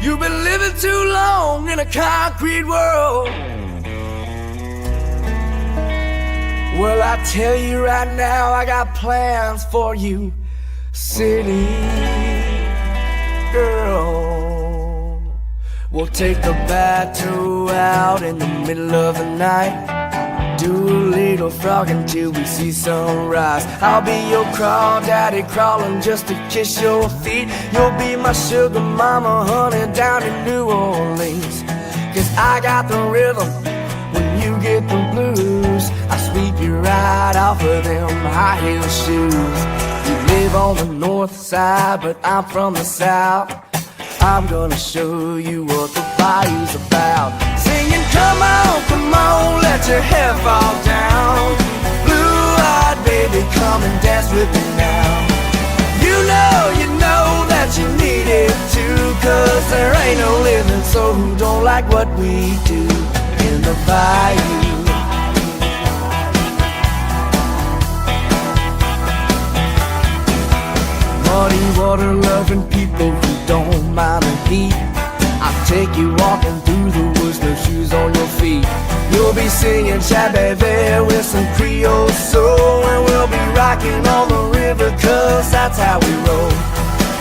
You've been living too long in a concrete world. Well, I tell you right now, I got plans for you, city girl. We'll take the battle out in the middle of the night. Do a little frog until we see sunrise. I'll be your crawdaddy crawling just to kiss your feet. You'll be my sugar mama, honey, down in New Orleans. 'Cause I got the rhythm when you get the blues. I sweep you right off of them high heel shoes. You live on the north side, but I'm from the south. I'm gonna show you what the bayou's about. Singing, come on, let your hair fall down. Blue-eyed baby, come and dance with me now. You know that you need it too. 'Cause there ain't no living soul who don't like what we do in the bayou. Muddy water loving people who don't mind the heat. I'll take you walking through the woods, no shoes on your feet. You'll be singing Shabby with some Creole soul. And we'll be rocking on the river, 'cause that's how we roll.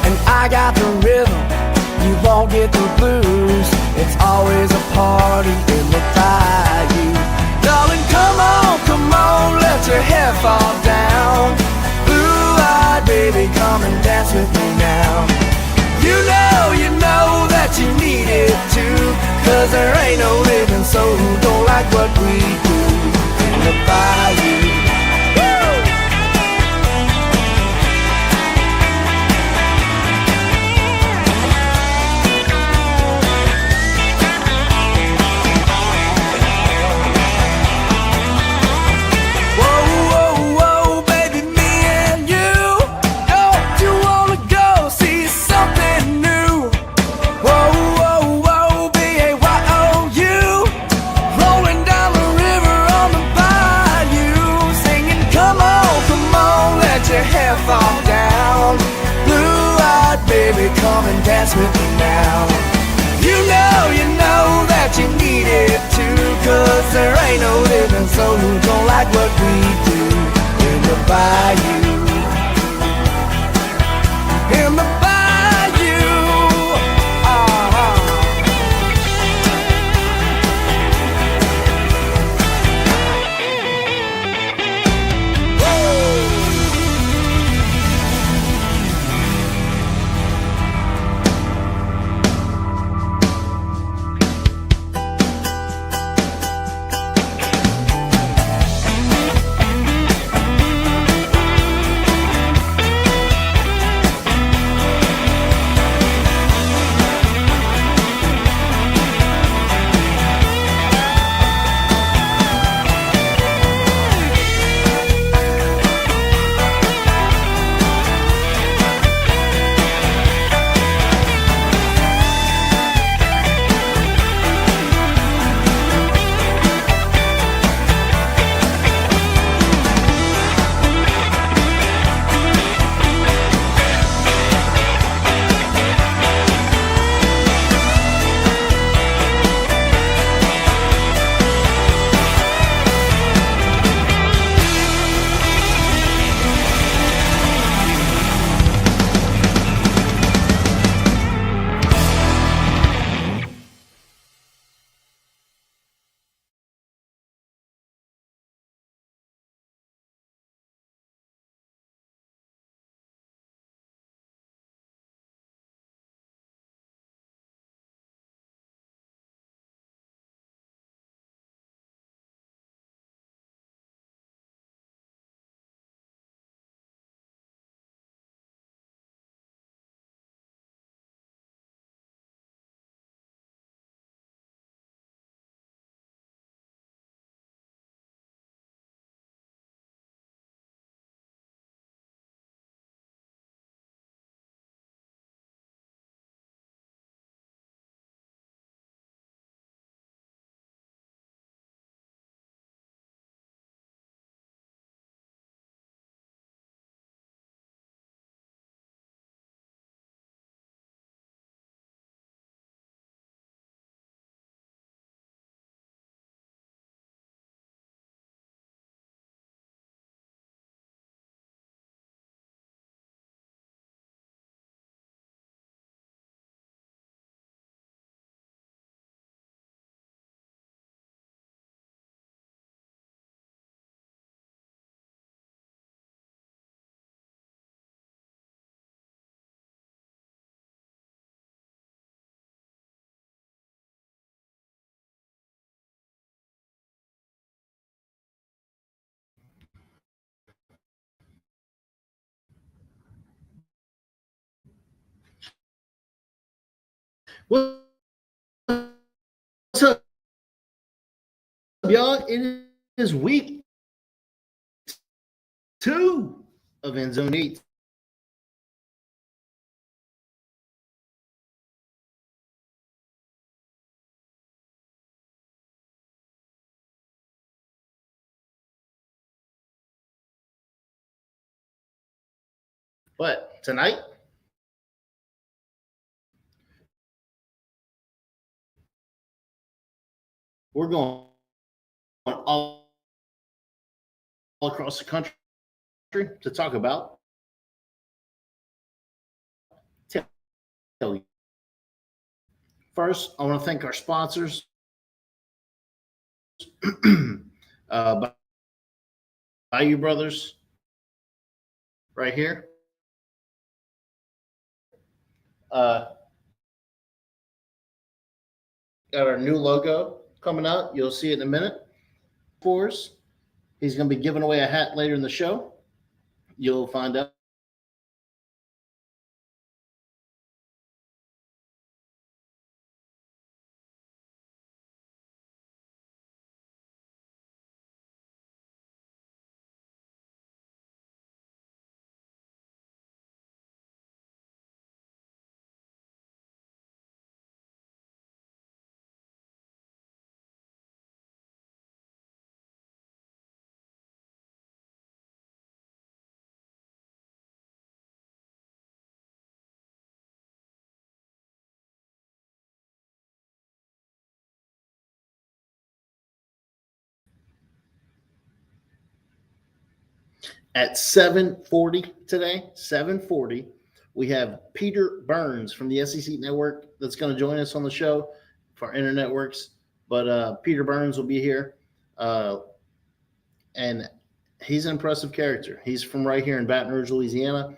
And I got the rhythm, you won't get the blues. It's always a party in the bayou. Darling, come on, let your hair fall down. Blue-eyed baby, come and dance with me now. You know that you need it too. 'Cause there ain't no living soul who don't like what we do in the bayou. Fall down, blue-eyed baby, come and dance with me now. You know that you need it too. 'Cause there ain't no living soul who don't like what we do in the bayou. In the bayou, What's up, y'all? It is week 2 of End Zone Eats. But tonight, we're going all across the country to talk about tailgate. First, I want to thank our sponsors, Bayou Brothers, right here. Got our new logo coming out. You'll see it in a minute. For us, he's going to be giving away a hat later in the show. You'll find out. At 7:40 today, 7:40, we have Peter Burns from the SEC Network that's going to join us on the show for Internet Works. But Peter Burns will be here, and he's an impressive character. He's from right here in Baton Rouge, Louisiana.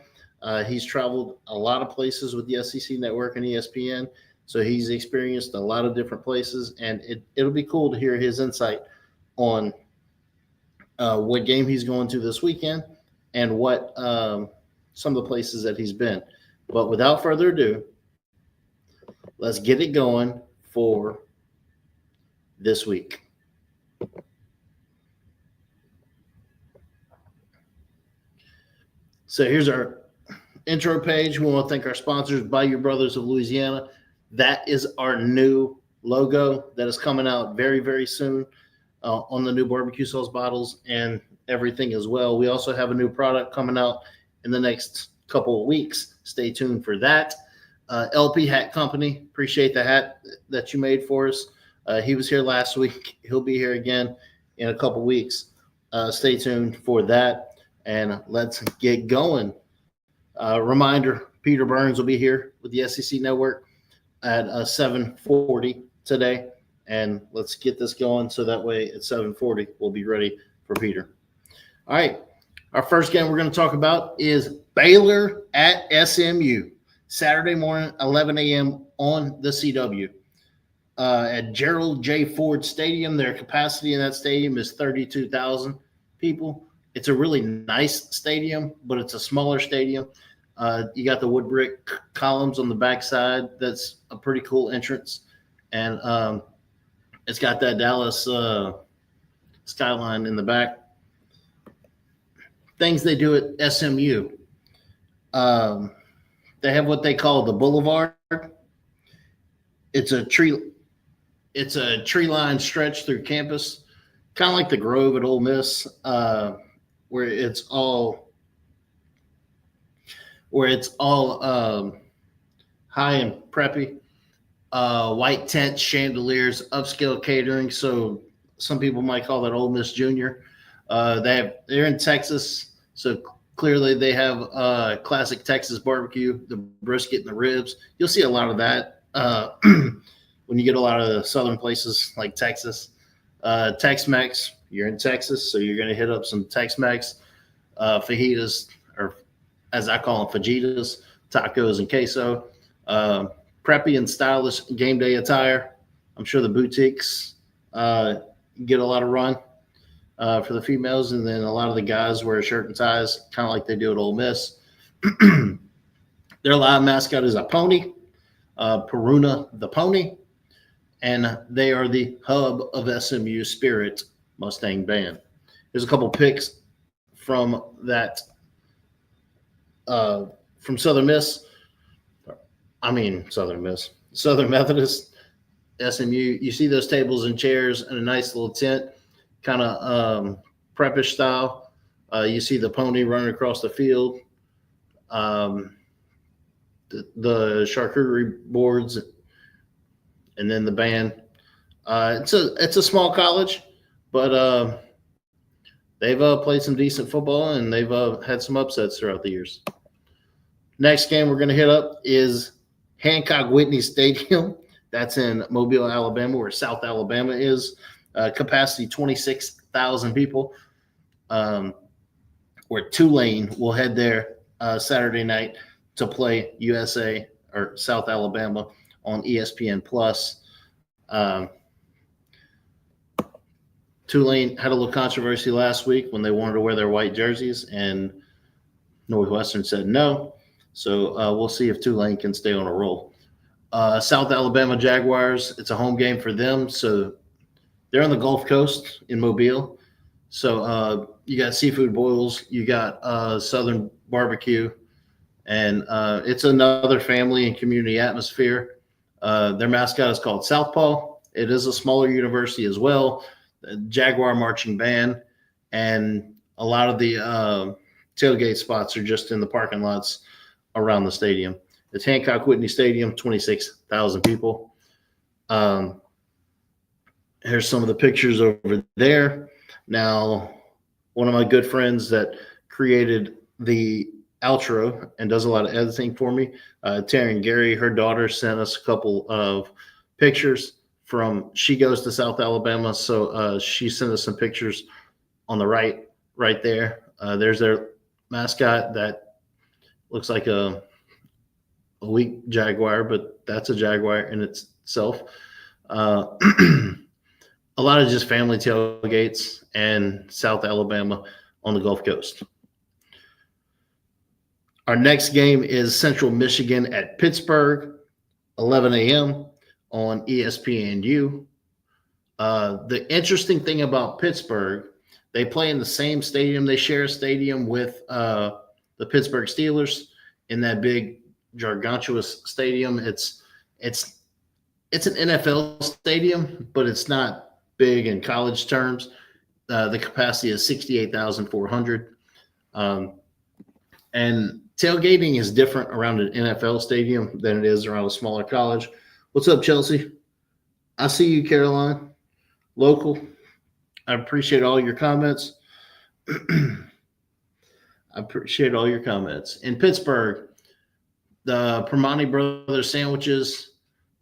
He's traveled a lot of places with the SEC Network and ESPN, so he's experienced a lot of different places, and it'll be cool to hear his insight on what game he's going to this weekend and what some of the places that he's been. But without further ado, let's get it going for this week. So here's our intro page. We want to thank our sponsors, Bayou Brothers of Louisiana. That is our new logo that is coming out very, very soon on the new barbecue sauce bottles and everything as well. We also have a new product coming out in the next couple of weeks. Stay tuned for that. LP Hat Company, appreciate the hat that you made for us. He was here last week. He'll be here again in a couple of weeks. Stay tuned for that, and let's get going. Reminder, Peter Burns will be here with the SEC Network at 7:40 today. And let's get this going so that way at 7:40 we'll be ready for Peter. All right. Our first game we're going to talk about is Baylor at SMU. Saturday morning, 11 a.m. on the CW. At Gerald J. Ford Stadium, their capacity in that stadium is 32,000 people. It's a really nice stadium, but it's a smaller stadium. You got the wood brick columns on the backside. That's a pretty cool entrance. And it's got that Dallas skyline in the back. Things they do at SMU. They have what they call the Boulevard. It's a tree-lined stretch through campus, kind of like the Grove at Ole Miss, where it's all high and preppy. White tents, chandeliers, upscale catering. So some people might call that Ole Miss Junior. They're in Texas, so clearly they have classic Texas barbecue, the brisket and the ribs. You'll see a lot of that when you get a lot of the southern places like Texas. Tex-Mex, you're in Texas, so you're going to hit up some Tex-Mex, fajitas, or as I call them, fajitas, tacos, and queso. Preppy and stylish game day attire. I'm sure the boutiques get a lot of run for the females, and then a lot of the guys wear shirt and ties, kind of like they do at Ole Miss. Their live mascot is a pony. Peruna the Pony, and they are the hub of SMU Spirit Mustang Band. There's a couple pics from that from Southern Methodist, SMU. You see those tables and chairs in a nice little tent, kind of preppish style. You see the pony running across the field, the charcuterie boards, and then the band. It's a small college, but they've played some decent football, and they've had some upsets throughout the years. Next game we're going to hit up is Hancock Whitney Stadium. That's in Mobile, Alabama, where South Alabama is. Capacity 26,000 people. Where Tulane will head there Saturday night to play USA or South Alabama on ESPN Plus. Tulane had a little controversy last week when they wanted to wear their white jerseys, and Northwestern said no. So we'll see if Tulane can stay on a roll. South Alabama Jaguars, it's a home game for them. So they're on the Gulf Coast in Mobile. So you got seafood boils, you got Southern barbecue, and it's another family and community atmosphere. Their mascot is called Southpaw. It is a smaller university as well. The Jaguar marching band, and a lot of the tailgate spots are just in the parking lots around the stadium. It's Hancock Whitney Stadium, 26,000 people. Here's some of the pictures over there. Now, one of my good friends that created the outro and does a lot of editing for me, Taryn Gary, her daughter sent us a couple of pictures from, she goes to South Alabama, so she sent us some pictures on the right there. There's their mascot that looks like a weak jaguar, but that's a jaguar in itself. A lot of just family tailgates and South Alabama on the Gulf Coast. Our next game is Central Michigan at Pittsburgh, 11 a.m. on ESPNU. The interesting thing about Pittsburgh, they play in the same stadium. They share a stadium with the Pittsburgh Steelers in that big gargantuous stadium. It's an NFL stadium, but it's not big in college terms. The capacity is 68,400. And tailgating is different around an NFL stadium than it is around a smaller college. What's up, Chelsea? I see you, Caroline. Local. I appreciate all your comments. I appreciate all your comments. In Pittsburgh, the Primanti Brothers sandwiches,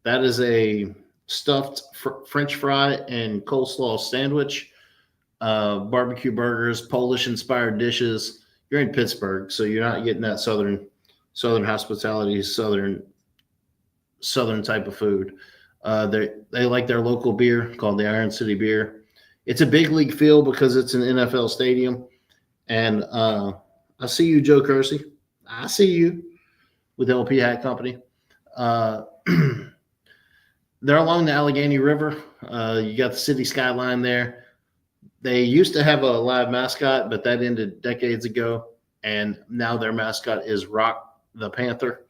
that is a stuffed French fry and coleslaw sandwich, barbecue burgers, Polish-inspired dishes. You're in Pittsburgh, so you're not getting that southern hospitality, southern type of food. They like their local beer called the Iron City Beer. It's a big league feel because it's an NFL stadium. And I see you, Joe Kersey. I see you with LP Hat Company. They're along the Allegheny River. You got the city skyline there. They used to have a live mascot, but that ended decades ago. And now their mascot is Rock the Panther.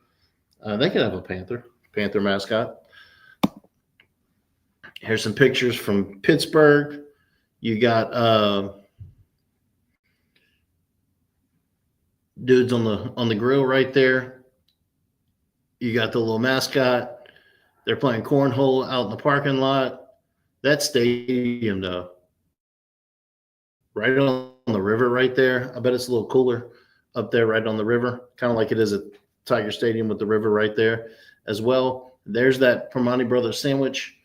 They could have a panther mascot. Here's some pictures from Pittsburgh. You got dudes on the grill right there. You got the little mascot. They're playing cornhole out in the parking lot. That stadium, though, right on the river right there. I bet it's a little cooler up there right on the river, kind of like it is at Tiger Stadium with the river right there as well. There's that Primanti Brothers sandwich,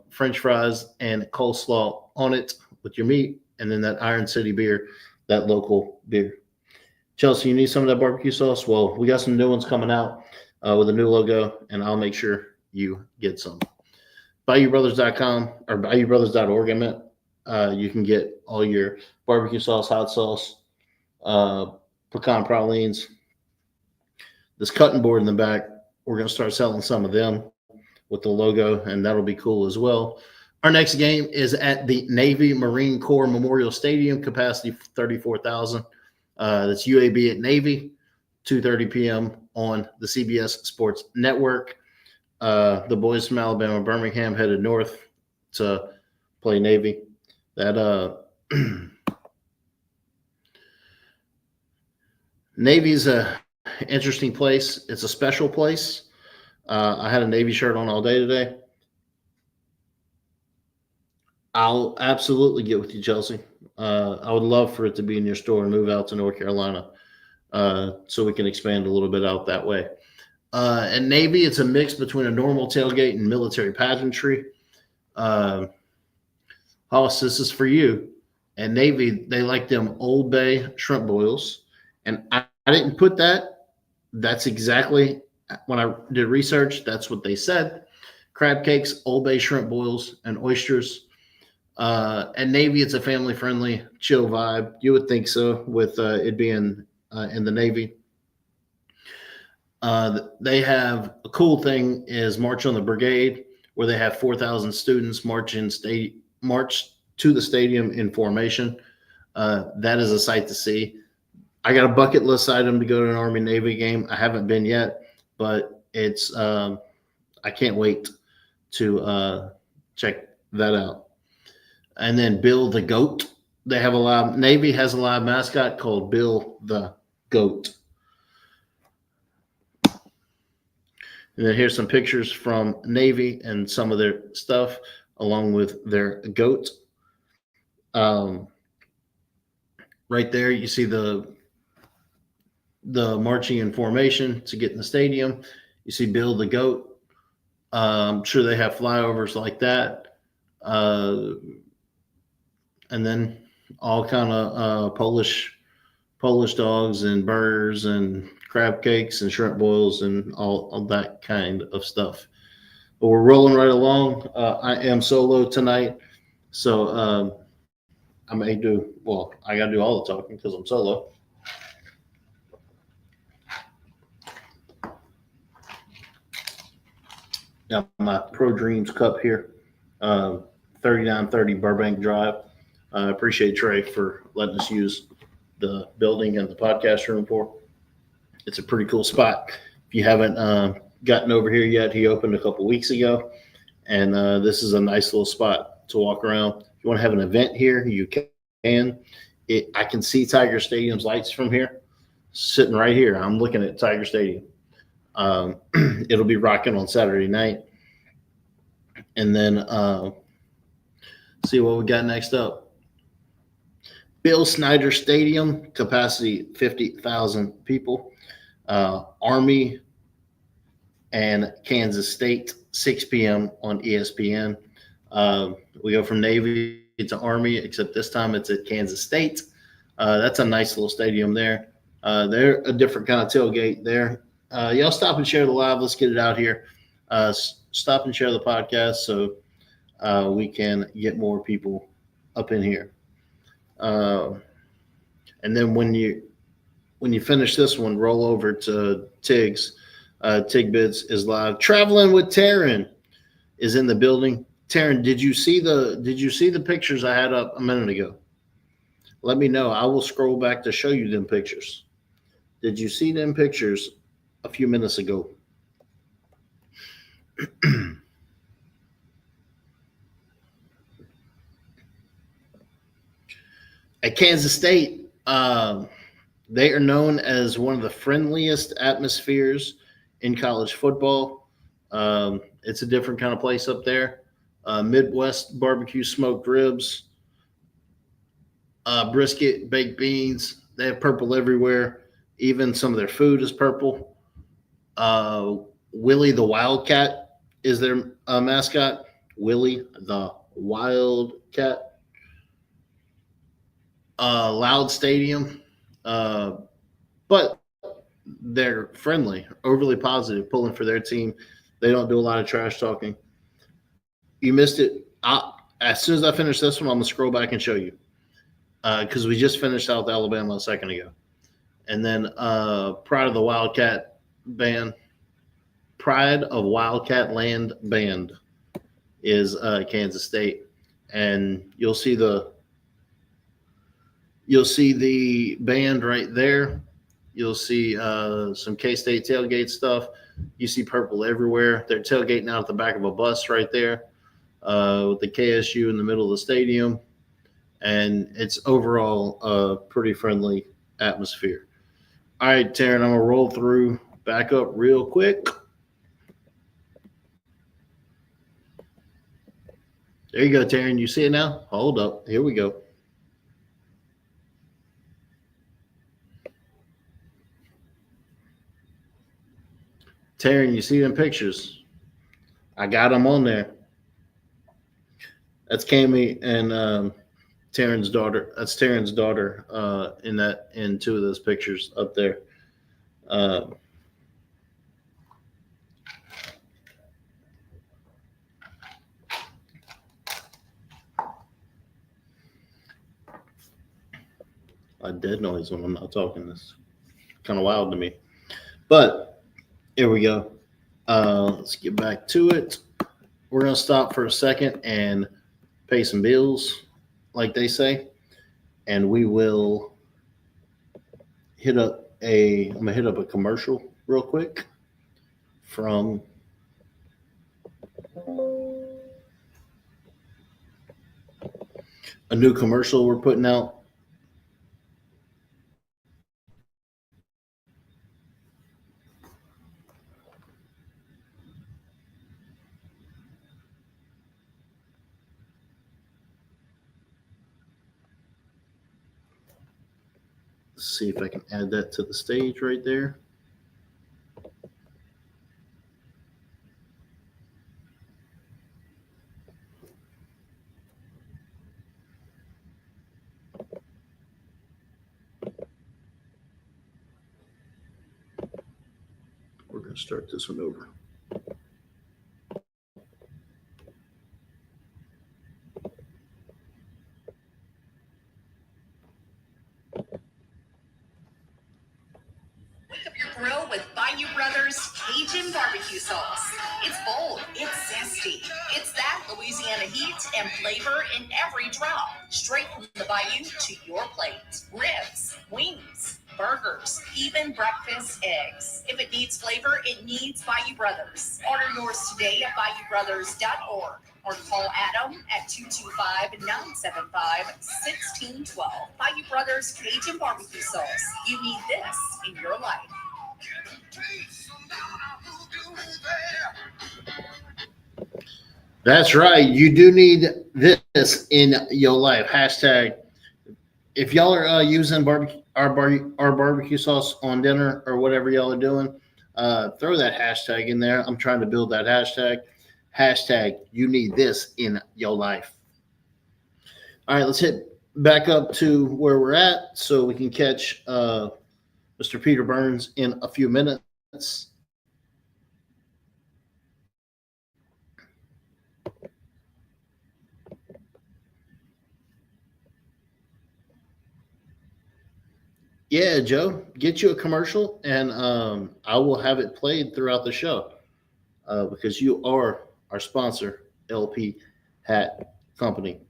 French fries, and coleslaw on it with your meat, and then that Iron City beer, that local beer. Chelsea, you need some of that barbecue sauce? Well, we got some new ones coming out with a new logo, and I'll make sure you get some. BayouBrothers.com or BayouBrothers.org, I meant. You can get all your barbecue sauce, hot sauce, pecan pralines. This cutting board in the back we're going to start selling some of them with the logo, and that'll be cool as well. Our next game is at the Navy Marine Corps Memorial Stadium, capacity 34,000. That's UAB at Navy, 2:30 p.m. on the CBS Sports Network. The boys from Alabama, Birmingham, headed north to play Navy. That Navy's a interesting place. It's a special place. I had a Navy shirt on all day today. I'll absolutely get with you, Chelsea. I would love for it to be in your store and move out to North Carolina so we can expand a little bit out that way. And Navy, it's a mix between a normal tailgate and military pageantry. Hollis, this is for you. And Navy, they like them Old Bay shrimp boils. And I didn't put that. That's exactly when I did research, that's what they said. Crab cakes, Old Bay shrimp boils, and oysters. And Navy, it's a family-friendly, chill vibe. You would think so with it being in the Navy. They have a cool thing is March on the Brigade, where they have 4,000 students march to the stadium in formation. That is a sight to see. I got a bucket list item to go to an Army-Navy game. I haven't been yet, but it's I can't wait to check that out. And then Bill the Goat. They have Navy has a live mascot called Bill the Goat. And then here's some pictures from Navy and some of their stuff along with their goat. Right there, you see the marching in formation to get in the stadium. You see Bill the Goat. I'm sure they have flyovers like that. And then all kind of Polish dogs and burgers and crab cakes and shrimp boils and all that kind of stuff. But we're rolling right along. I am solo tonight, so I may do, well, I got to do all the talking because I'm solo. Got my Pro Dreams cup here, 3930 Burbank Drive. I appreciate Trey for letting us use the building and the podcast room for. It's a pretty cool spot. If you haven't gotten over here yet, he opened a couple weeks ago, and this is a nice little spot to walk around. If you want to have an event here, you can. I can see Tiger Stadium's lights from here, sitting right here. I'm looking at Tiger Stadium. It'll be rocking on Saturday night. And then see what we got next up. Bill Snyder Stadium, capacity 50,000 people. Army and Kansas State, 6 p.m. on ESPN. We go from Navy to Army, except this time it's at Kansas State. That's a nice little stadium there. They're a different kind of tailgate there. Y'all stop and share the live. Let's get it out here. Stop and share the podcast so we can get more people up in here. And then when you finish this one, roll over to Tiggs. Tigbids is live. Traveling with Taryn is in the building. Taryn, did you see the pictures I had up a minute ago? Let me know. I will scroll back to show you them pictures. Did you see them pictures a few minutes ago? At Kansas State, they are known as one of the friendliest atmospheres in college football. It's a different kind of place up there. Midwest barbecue smoked ribs, brisket, baked beans. They have purple everywhere. Even some of their food is purple. Willie the Wildcat is their mascot. Willie the Wildcat. Loud stadium, but they're friendly, overly positive, pulling for their team. They don't do a lot of trash talking. You missed it. As soon as I finish this one, I'm going to scroll back and show you because we just finished South Alabama a second ago. And then Pride of the Wildcat band, Pride of Wildcat Land Band is Kansas State, and you'll see the band right there. You'll see some K-State tailgate stuff. You see purple everywhere. They're tailgating out at the back of a bus right there with the KSU in the middle of the stadium. And it's overall a pretty friendly atmosphere. All right, Taryn, I'm going to roll through back up real quick. There you go, Taryn. You see it now? Hold up. Here we go. Taryn, you see them pictures? I got them on there. That's Cami and Taryn's daughter. That's Taryn's daughter in two of those pictures up there. A dead noise when I'm not talking. This kind of wild to me, but here we go. Let's get back to it. We're gonna stop for a second and pay some bills, like they say, and we will I'm gonna hit up a commercial real quick from a new commercial we're putting out. Let's see if I can add that to the stage right there. We're going to start this one over. Grill with Bayou Brothers Cajun barbecue sauce. It's bold, it's zesty, it's that Louisiana heat and flavor in every drop. Straight from the bayou to your plate. Ribs, wings, burgers, even breakfast eggs. If it needs flavor, it needs Bayou Brothers. Order yours today at BayouBrothers.org or call Adam at 225-975-1612. Bayou Brothers Cajun barbecue sauce. You need this in your life. That's right. You do need this in your life. Hashtag. If y'all are using our barbecue sauce on dinner or whatever y'all are doing, throw that hashtag in there. I'm trying to build that hashtag. Hashtag. You need this in your life. All right, let's hit back up to where we're at so we can catch Mr. Peter Burns in a few minutes. Yeah, Joe, get you a commercial, and I will have it played throughout the show because you are our sponsor, LP Hat Company.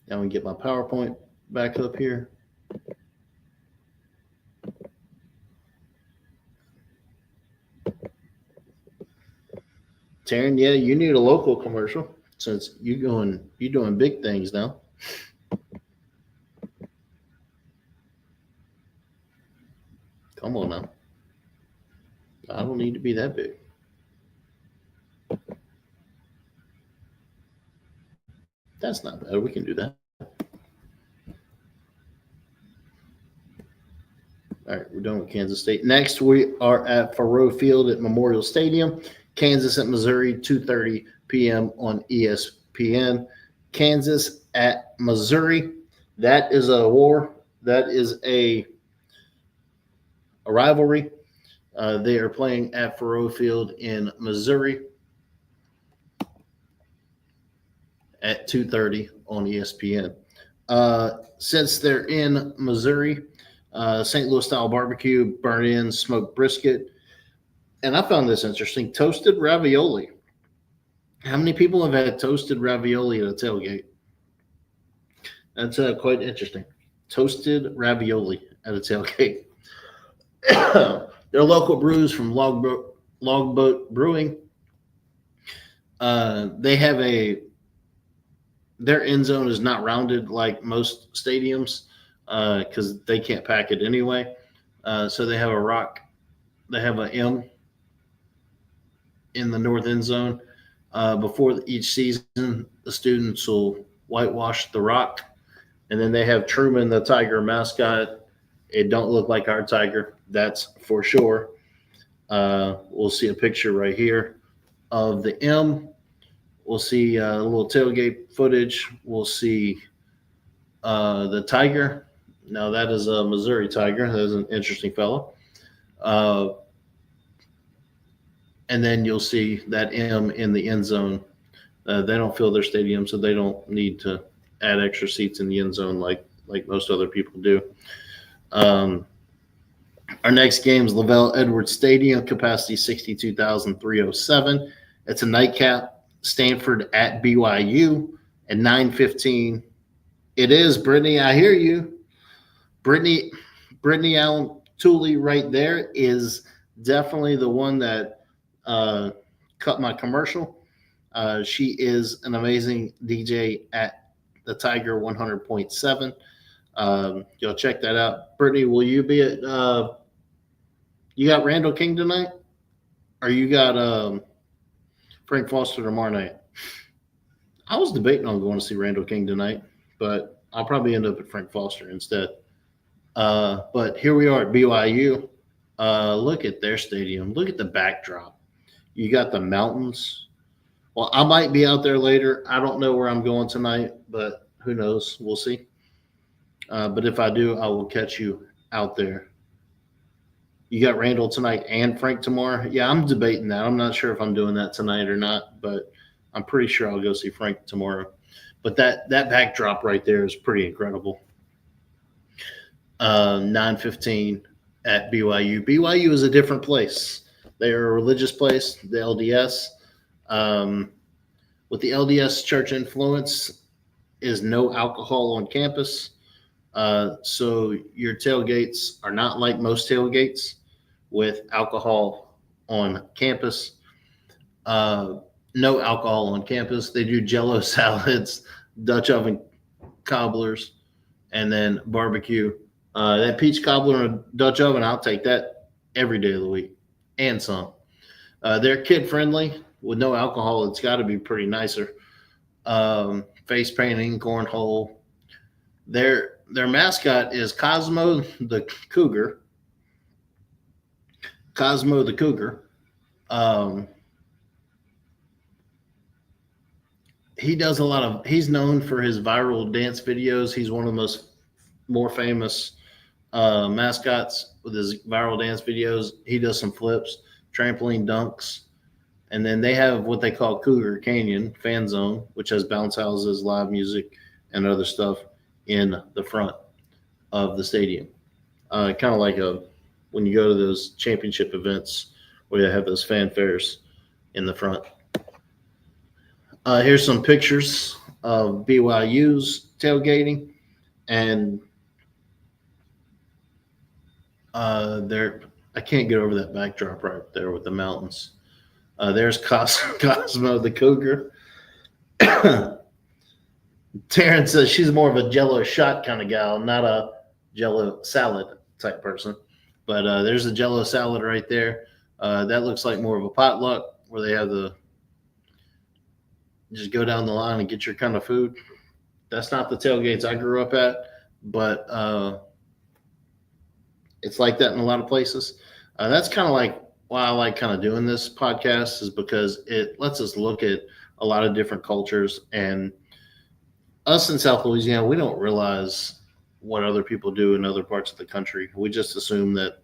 Now we can get my PowerPoint back up here. Taryn, yeah, you need a local commercial since you're doing big things now. Come on now. I don't need to be that big. That's not bad. We can do that. All right, we're done with Kansas State. Next, we are at Faurot Field at Memorial Stadium. Kansas at Missouri, 2:30 p.m. on ESPN. Kansas at Missouri. That is a war. That is a rivalry. They are playing at Faurot Field in Missouri at 2:30 on ESPN. Since they're in Missouri, St. Louis style barbecue, burnt in smoked brisket, And I found this interesting. Toasted ravioli. How many people have had toasted ravioli at a tailgate? That's quite interesting. Toasted ravioli at a tailgate. They're local brews from Logboat Brewing. They have their end zone is not rounded like most stadiums because they can't pack it anyway. So they have a rock. They have an M in the north end zone. Before each season, the students will whitewash the rock. And then they have Truman, the Tiger mascot. It don't look like our Tiger, that's for sure. We'll see a picture right here of the M. We'll see a little tailgate footage. We'll see the Tiger. Now, that is a Missouri Tiger. That is an interesting fellow. And then you'll see that M in the end zone. They don't fill their stadium, so they don't need to add extra seats in the end zone like most other people do. Our next game is Lavelle Edwards Stadium, capacity 62,307. It's a nightcap. Stanford at BYU at 9:15. It is, Brittany. I hear you. Brittany Allen Tooley right there is definitely the one that cut my commercial. She is an amazing DJ at the Tiger 100.7. You'll check that out. Brittany, will you be at you got Randall King tonight? Or you got Frank Foster tomorrow night? I was debating on going to see Randall King tonight, but I'll probably end up at Frank Foster instead. But here we are at BYU. Look at their stadium. Look at the backdrop. You got the mountains. Well, I might be out there later. I don't know where I'm going tonight, but who knows? We'll see. But if I do, I will catch you out there. You got Randall tonight and Frank tomorrow? Yeah, I'm debating that. I'm not sure if I'm doing that tonight or not, but I'm pretty sure I'll go see Frank tomorrow. But that backdrop right there is pretty incredible. 9:15 at BYU. BYU is a different place. They are a religious place, the LDS. With the LDS church influence is no alcohol on campus. So your tailgates are not like most tailgates with alcohol on campus. No alcohol on campus. They do Jell-O salads, Dutch oven cobblers, and then barbecue. That peach cobbler in a Dutch oven, I'll take that every day of the week and some. They're kid friendly with no alcohol. It's got to be pretty nicer. Face painting, cornhole. Their mascot is Cosmo the Cougar. Cosmo the Cougar. He does a lot of. He's known for his viral dance videos. He's one of the more famous mascots with his viral dance videos. He does some flips, trampoline dunks, and then they have what they call Cougar Canyon Fan Zone, which has bounce houses, live music, and other stuff in the front of the stadium. Kind of like when you go to those championship events where they have those fanfares in the front. Here's some pictures of BYU's tailgating, and I can't get over that backdrop right there with the mountains. There's Cosmo the Cougar. Taryn says she's more of a Jell-O shot kind of gal, not a Jell-O salad type person. But there's a Jell-O salad right there. That looks like more of a potluck where they have just go down the line and get your kind of food. That's not the tailgates I grew up at, but it's like that in a lot of places. That's kind of like why I like kind of doing this podcast, is because it lets us look at a lot of different cultures. And us in South Louisiana, we don't realize what other people do in other parts of the country. We just assume that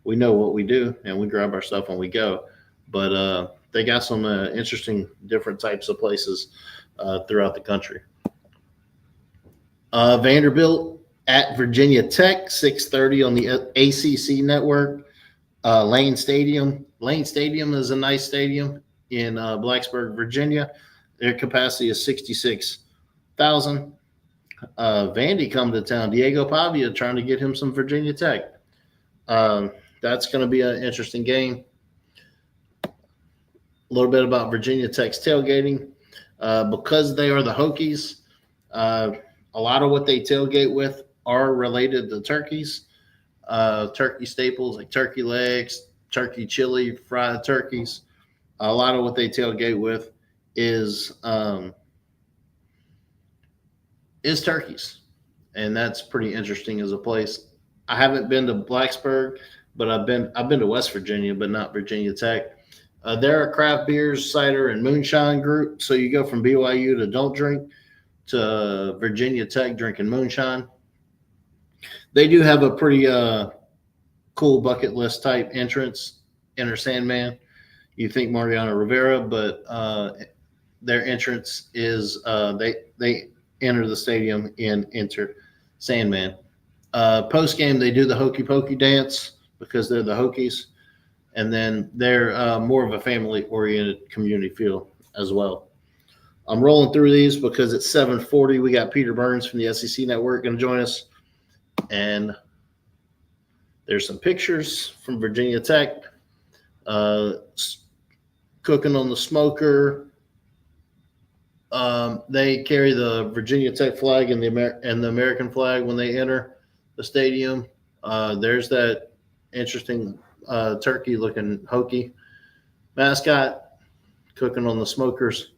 we know what we do and we grab our stuff and we go. But they got some interesting different types of places throughout the country. Vanderbilt at Virginia Tech, 6:30 on the ACC network. Lane Stadium. Lane Stadium is a nice stadium in Blacksburg, Virginia. Their capacity is 66,000. Vandy come to town. Diego Pavia trying to get him some Virginia Tech. That's going to be an interesting game. A little bit about Virginia Tech's tailgating. Because they are the Hokies, a lot of what they tailgate with are related to turkeys. Turkey staples like turkey legs, turkey chili, fried turkeys. A lot of what they tailgate with is turkeys, and that's pretty interesting as a place. I haven't been to Blacksburg, but I've been to West Virginia, but not Virginia Tech. They're a craft beers, cider, and moonshine group. So you go from BYU to don't drink to Virginia Tech drinking moonshine. They do have a pretty cool bucket list type entrance, Enter Sandman. You think Mariano Rivera, but their entrance is they enter the stadium and enter Sandman. Post game, they do the Hokey Pokey dance because they're the Hokies, and then they're more of a family-oriented community feel as well. I'm rolling through these because it's 7:40. We got Peter Burns from the SEC Network going to join us, and there's some pictures from Virginia Tech, cooking on the smoker. They carry the Virginia Tech flag and the American flag when they enter the stadium. There's that interesting turkey-looking Hokie mascot cooking on the smokers.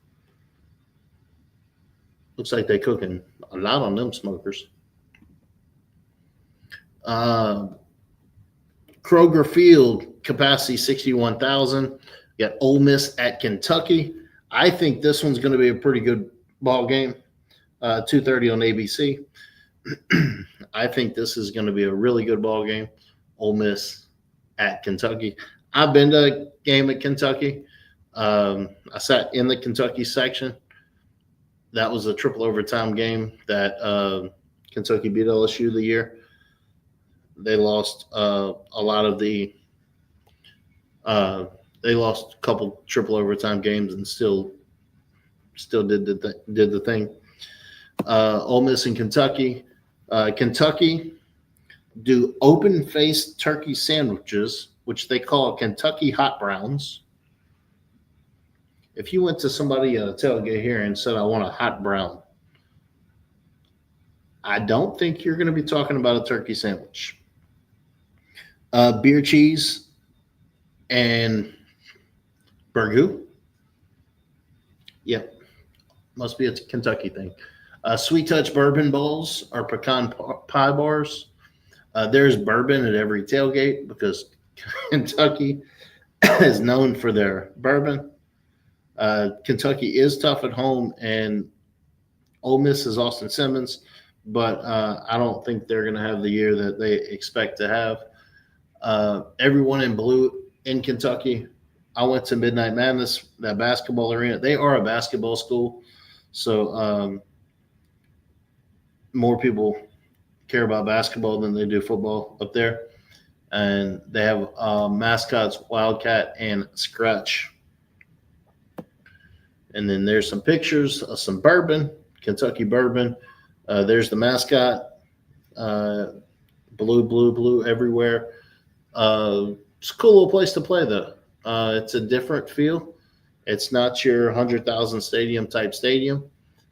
Looks like they're cooking a lot on them smokers. Kroger Field, capacity 61,000. Got Ole Miss at Kentucky. I think this one's going to be a pretty good ball game. 2:30 on ABC. I think this is going to be a really good ball game. Ole Miss at Kentucky. I've been to a game at Kentucky. I sat in the Kentucky section. That was a triple overtime game that Kentucky beat LSU the year. They lost a lot of the they lost a couple triple overtime games and still did the thing. Ole Miss and Kentucky. Kentucky do open-faced turkey sandwiches, which they call Kentucky hot browns. If you went to somebody at a tailgate here and said, I want a hot brown, I don't think you're going to be talking about a turkey sandwich. Beer cheese and burgoo. Yep. Must be a Kentucky thing. Sweet Touch bourbon bowls or pecan pie bars. There's bourbon at every tailgate because Kentucky is known for their bourbon. Kentucky is tough at home, and Ole Miss is Austin Simmons, but I don't think they're going to have the year that they expect to have. Everyone in blue in Kentucky. I went to Midnight Madness, that basketball arena. They are a basketball school, so more people care about basketball than they do football up there. And they have mascots Wildcat and Scratch. And then there's some pictures of some bourbon, Kentucky bourbon. There's the mascot, blue everywhere. It's a cool little place to play, though. It's a different feel. It's not your 100,000 stadium type stadium,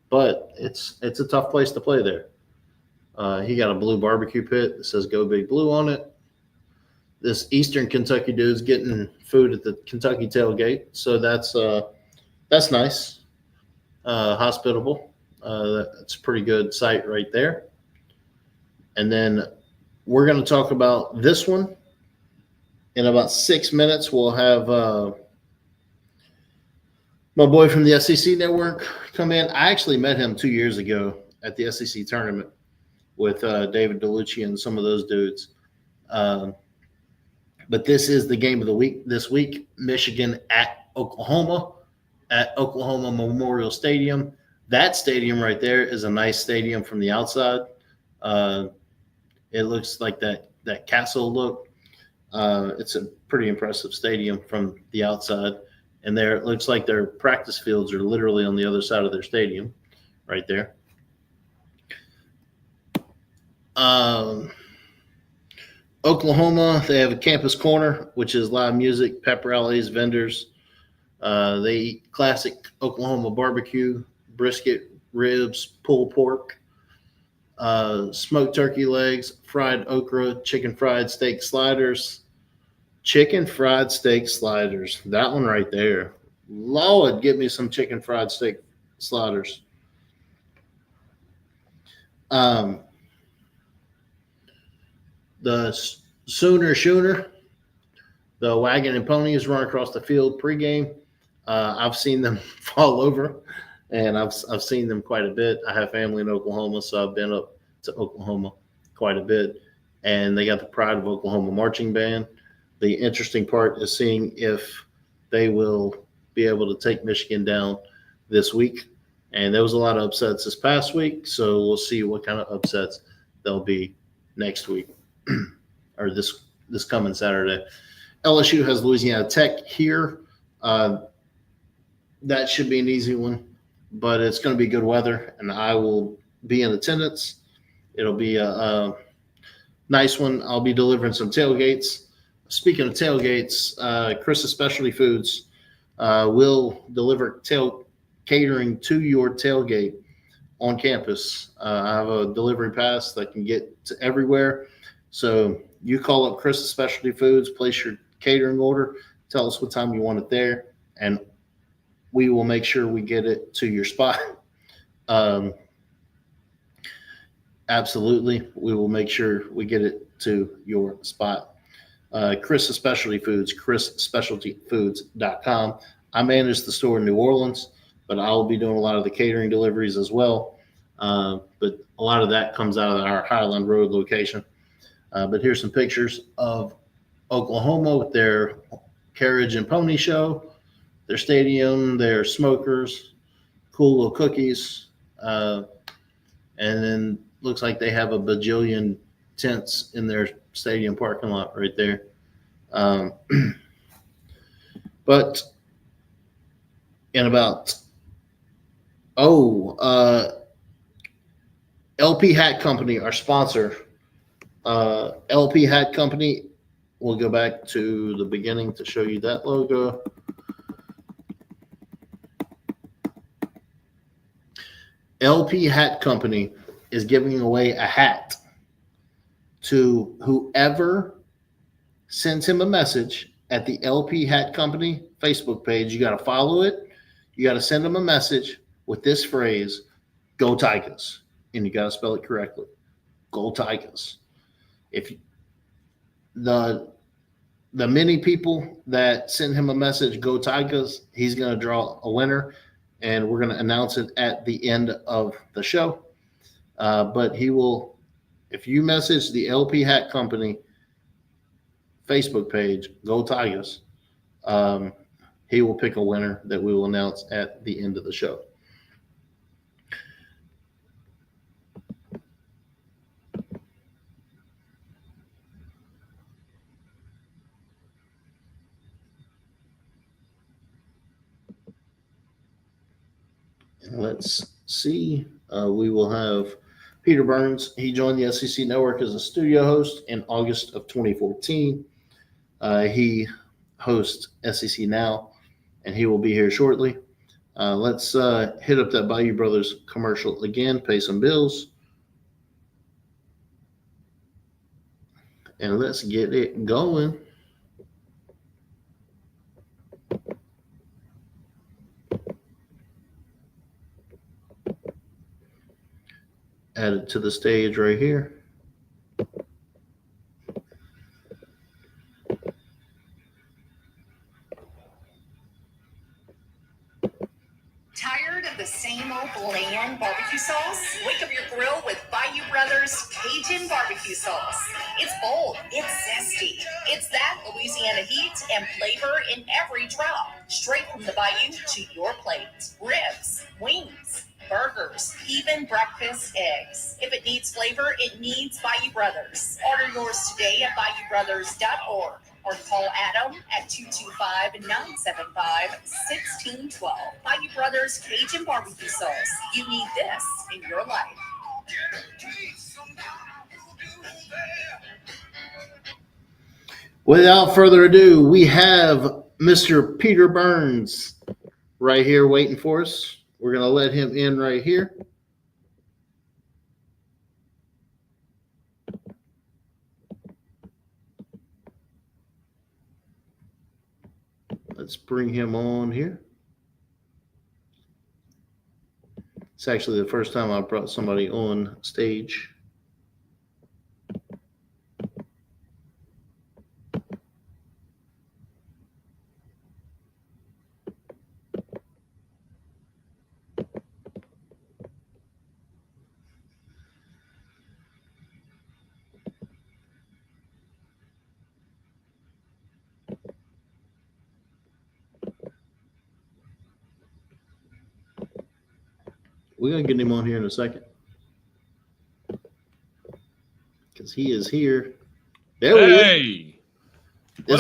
but it's a tough place to play there. He got a blue barbecue pit that says "Go Big Blue" on it. This Eastern Kentucky dude's getting food at the Kentucky tailgate, so that's nice. Hospitable. That's a pretty good site right there. And then we're going to talk about this one. In about 6 minutes, we'll have my boy from the SEC Network come in. I actually met him 2 years ago at the SEC tournament with David DeLucci and some of those dudes. But this is the game of the week this week. Michigan at Oklahoma Memorial Stadium. That stadium right there is a nice stadium from the outside. It looks like that castle look. It's a pretty impressive stadium from the outside. And there, it looks like their practice fields are literally on the other side of their stadium, right there. Oklahoma, they have a campus corner, which is live music, pep rallies, vendors. They eat classic Oklahoma barbecue, brisket, ribs, pulled pork, smoked turkey legs, fried okra, chicken fried steak sliders. Chicken fried steak sliders. That one right there. Lord, get me some chicken fried steak sliders. The Sooner Schooner, the wagon and ponies run across the field pregame. I've seen them fall over, and I've seen them quite a bit. I have family in Oklahoma, so I've been up to Oklahoma quite a bit. And they got the Pride of Oklahoma marching band. The interesting part is seeing if they will be able to take Michigan down this week. And there was a lot of upsets this past week, so we'll see what kind of upsets there'll be next week or this coming Saturday. LSU has Louisiana Tech here. That should be an easy one, but it's going to be good weather, and I will be in attendance. It'll be a nice one. I'll be delivering some tailgates. Speaking of tailgates, Chris's Specialty Foods will deliver catering to your tailgate on campus. I have a delivery pass that can get to everywhere. So you call up Chris's Specialty Foods, place your catering order, tell us what time you want it there, and we will make sure we get it to your spot. Absolutely. We will make sure we get it to your spot. Chris's Specialty Foods, chrisspecialtyfoods.com. I manage the store in New Orleans, but I'll be doing a lot of the catering deliveries as well. But a lot of that comes out of our Highland Road location. But here's some pictures of Oklahoma with their carriage and pony show, their stadium, their smokers, cool little cookies. And then looks like they have a bajillion tents in their stadium parking lot right there. But in about, LP Hat Company, our sponsor, LP Hat Company, we'll go back to the beginning to show you that logo. LP Hat Company is giving away a hat to whoever sends him a message at the LP Hat Company Facebook page. You got to follow it. You got to send them a message with this phrase, "Go Tigers," and you got to spell it correctly. Go Tigers. If the many people that send him a message, "Go Tigers," he's going to draw a winner, and we're going to announce it at the end of the show. But he will, if you message the LP Hat Company Facebook page, "Go Tigers," he will pick a winner that we will announce at the end of the show. And let's see. We will have Peter Burns. He joined the SEC Network as a studio host in August of 2014. He hosts SEC Now, and he will be here shortly. Let's hit up that Bayou Brothers commercial again, pay some bills, and let's get it going. Add it to the stage right here. Tired of the same old bland barbecue sauce? Wake up your grill with Bayou Brothers Cajun barbecue sauce. It's bold, it's zesty. It's that Louisiana heat and flavor in every drop. Straight from the bayou to your plate. Ribs, wings, burgers, even breakfast eggs. If it needs flavor, it needs Bayou Brothers. Order yours today at BayouBrothers.org or call Adam at 225-975-1612. Bayou Brothers Cajun Barbecue Sauce. You need this in your life. Without further ado, we have Mr. Peter Burns right here waiting for us. We're going to let him in right here. Let's bring him on here. It's actually the first time I've brought somebody on stage. We're going to get him on here in a second. Because he is here. There we go.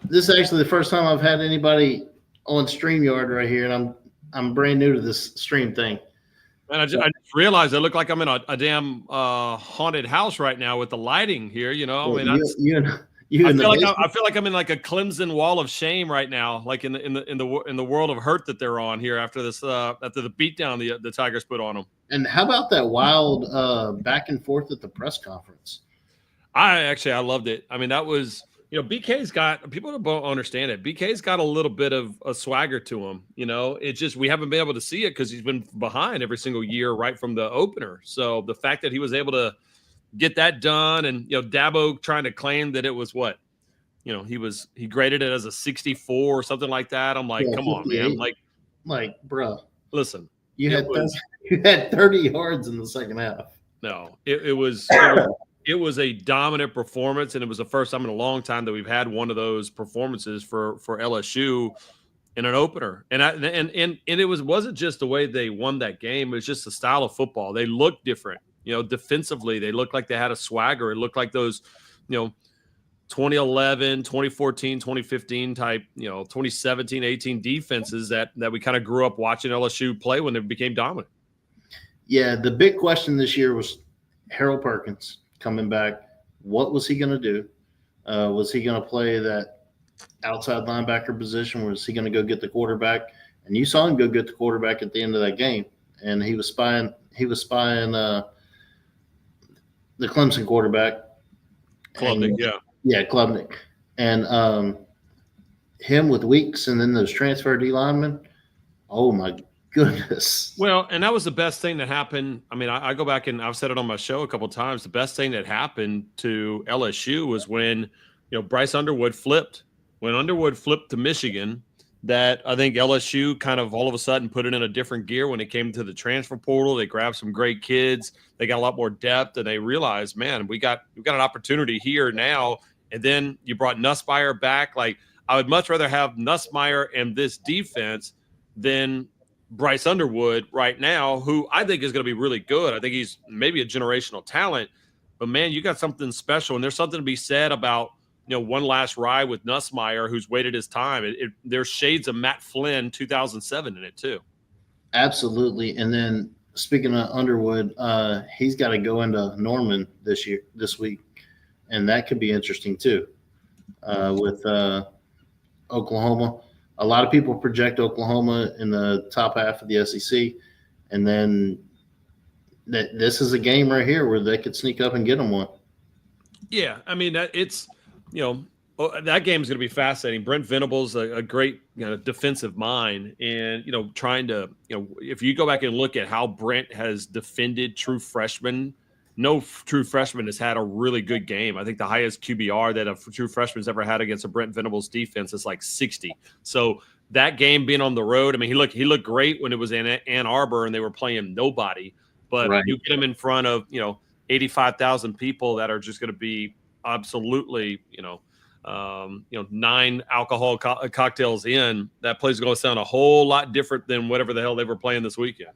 This is actually the first time I've had anybody on StreamYard right here, and I'm brand new to this stream thing. And I just realized I look like I'm in a damn haunted house right now with the lighting here. You know, Well, I feel like I'm in like a Clemson wall of shame right now, like in the world of hurt that they're on here after this after the beatdown the Tigers put on them. And how about that wild back and forth at the press conference? I loved it. I mean, that was, you know, BK's got, people don't understand it. BK's got a little bit of a swagger to him. You know, it's just we haven't been able to see it because he's been behind every single year right from the opener. So the fact that he was able to get that done, and you know, Dabo trying to claim that it was what, you know, he graded it as a 64 or something like that. I'm like, come on, man, like, bro, listen, you had 30 yards in the second half. No, it was a dominant performance, and it was the first time in a long time that we've had one of those performances for LSU in an opener. And it wasn't just the way they won that game; it was just the style of football. They looked different. You know, defensively, they looked like they had a swagger. It looked like those, you know, 2011, 2014, 2015 type, you know, 2017, 18 defenses that we kind of grew up watching LSU play when they became dominant. Yeah, the big question this year was Harold Perkins coming back. What was he going to do? Was he going to play that outside linebacker position? Was he going to go get the quarterback? And you saw him go get the quarterback at the end of that game, and he was spying the Clemson quarterback. Klubnik, Klubnik. And him with Weeks and then those transfer D linemen. Oh, my goodness. Well, and that was the best thing that happened. I mean, I go back and I've said it on my show a couple of times. The best thing that happened to LSU was when, you know, Bryce Underwood flipped. When Underwood flipped to Michigan, that I think LSU kind of all of a sudden put it in a different gear when it came to the transfer portal. They grabbed some great kids. They got a lot more depth, and they realized, man, we've got an opportunity here now. And then you brought Nussmeier back. Like, I would much rather have Nussmeier and this defense than Bryce Underwood right now, who I think is going to be really good. I think he's maybe a generational talent, but man, you got something special, and there's something to be said about, you know, one last ride with Nussmeier, who's waited his time. There's shades of Matt Flynn 2007 in it too. Absolutely. And then speaking of Underwood, he's got to go into Norman this week, and that could be interesting too. With Oklahoma, a lot of people project Oklahoma in the top half of the SEC, and then this is a game right here where they could sneak up and get them one. Yeah, I mean, it's, you know, that game is going to be fascinating. Brent Venables, a great, you know, defensive mind, and, you know, trying to, you know, if you go back and look at how Brent has defended true freshmen, no true freshman has had a really good game. I think the highest QBR that a true freshman's ever had against a Brent Venables defense is like 60. So that game being on the road, I mean, he looked great when it was in Ann Arbor and they were playing nobody. But right. You get him in front of, you know, 85,000 people that are just going to be absolutely, you know, 9 alcohol cocktails in. That play's going to sound a whole lot different than whatever the hell they were playing this weekend.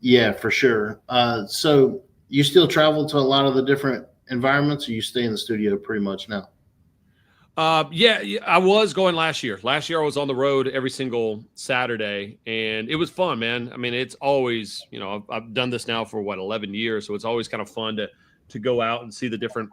Yeah, for sure. So you still travel to a lot of the different environments, or you stay in the studio pretty much now? Yeah, I was going last year. Last year I was on the road every single Saturday, and it was fun, man. I mean, it's always, I've done this now for 11 years, so it's always kind of fun to go out and see the different,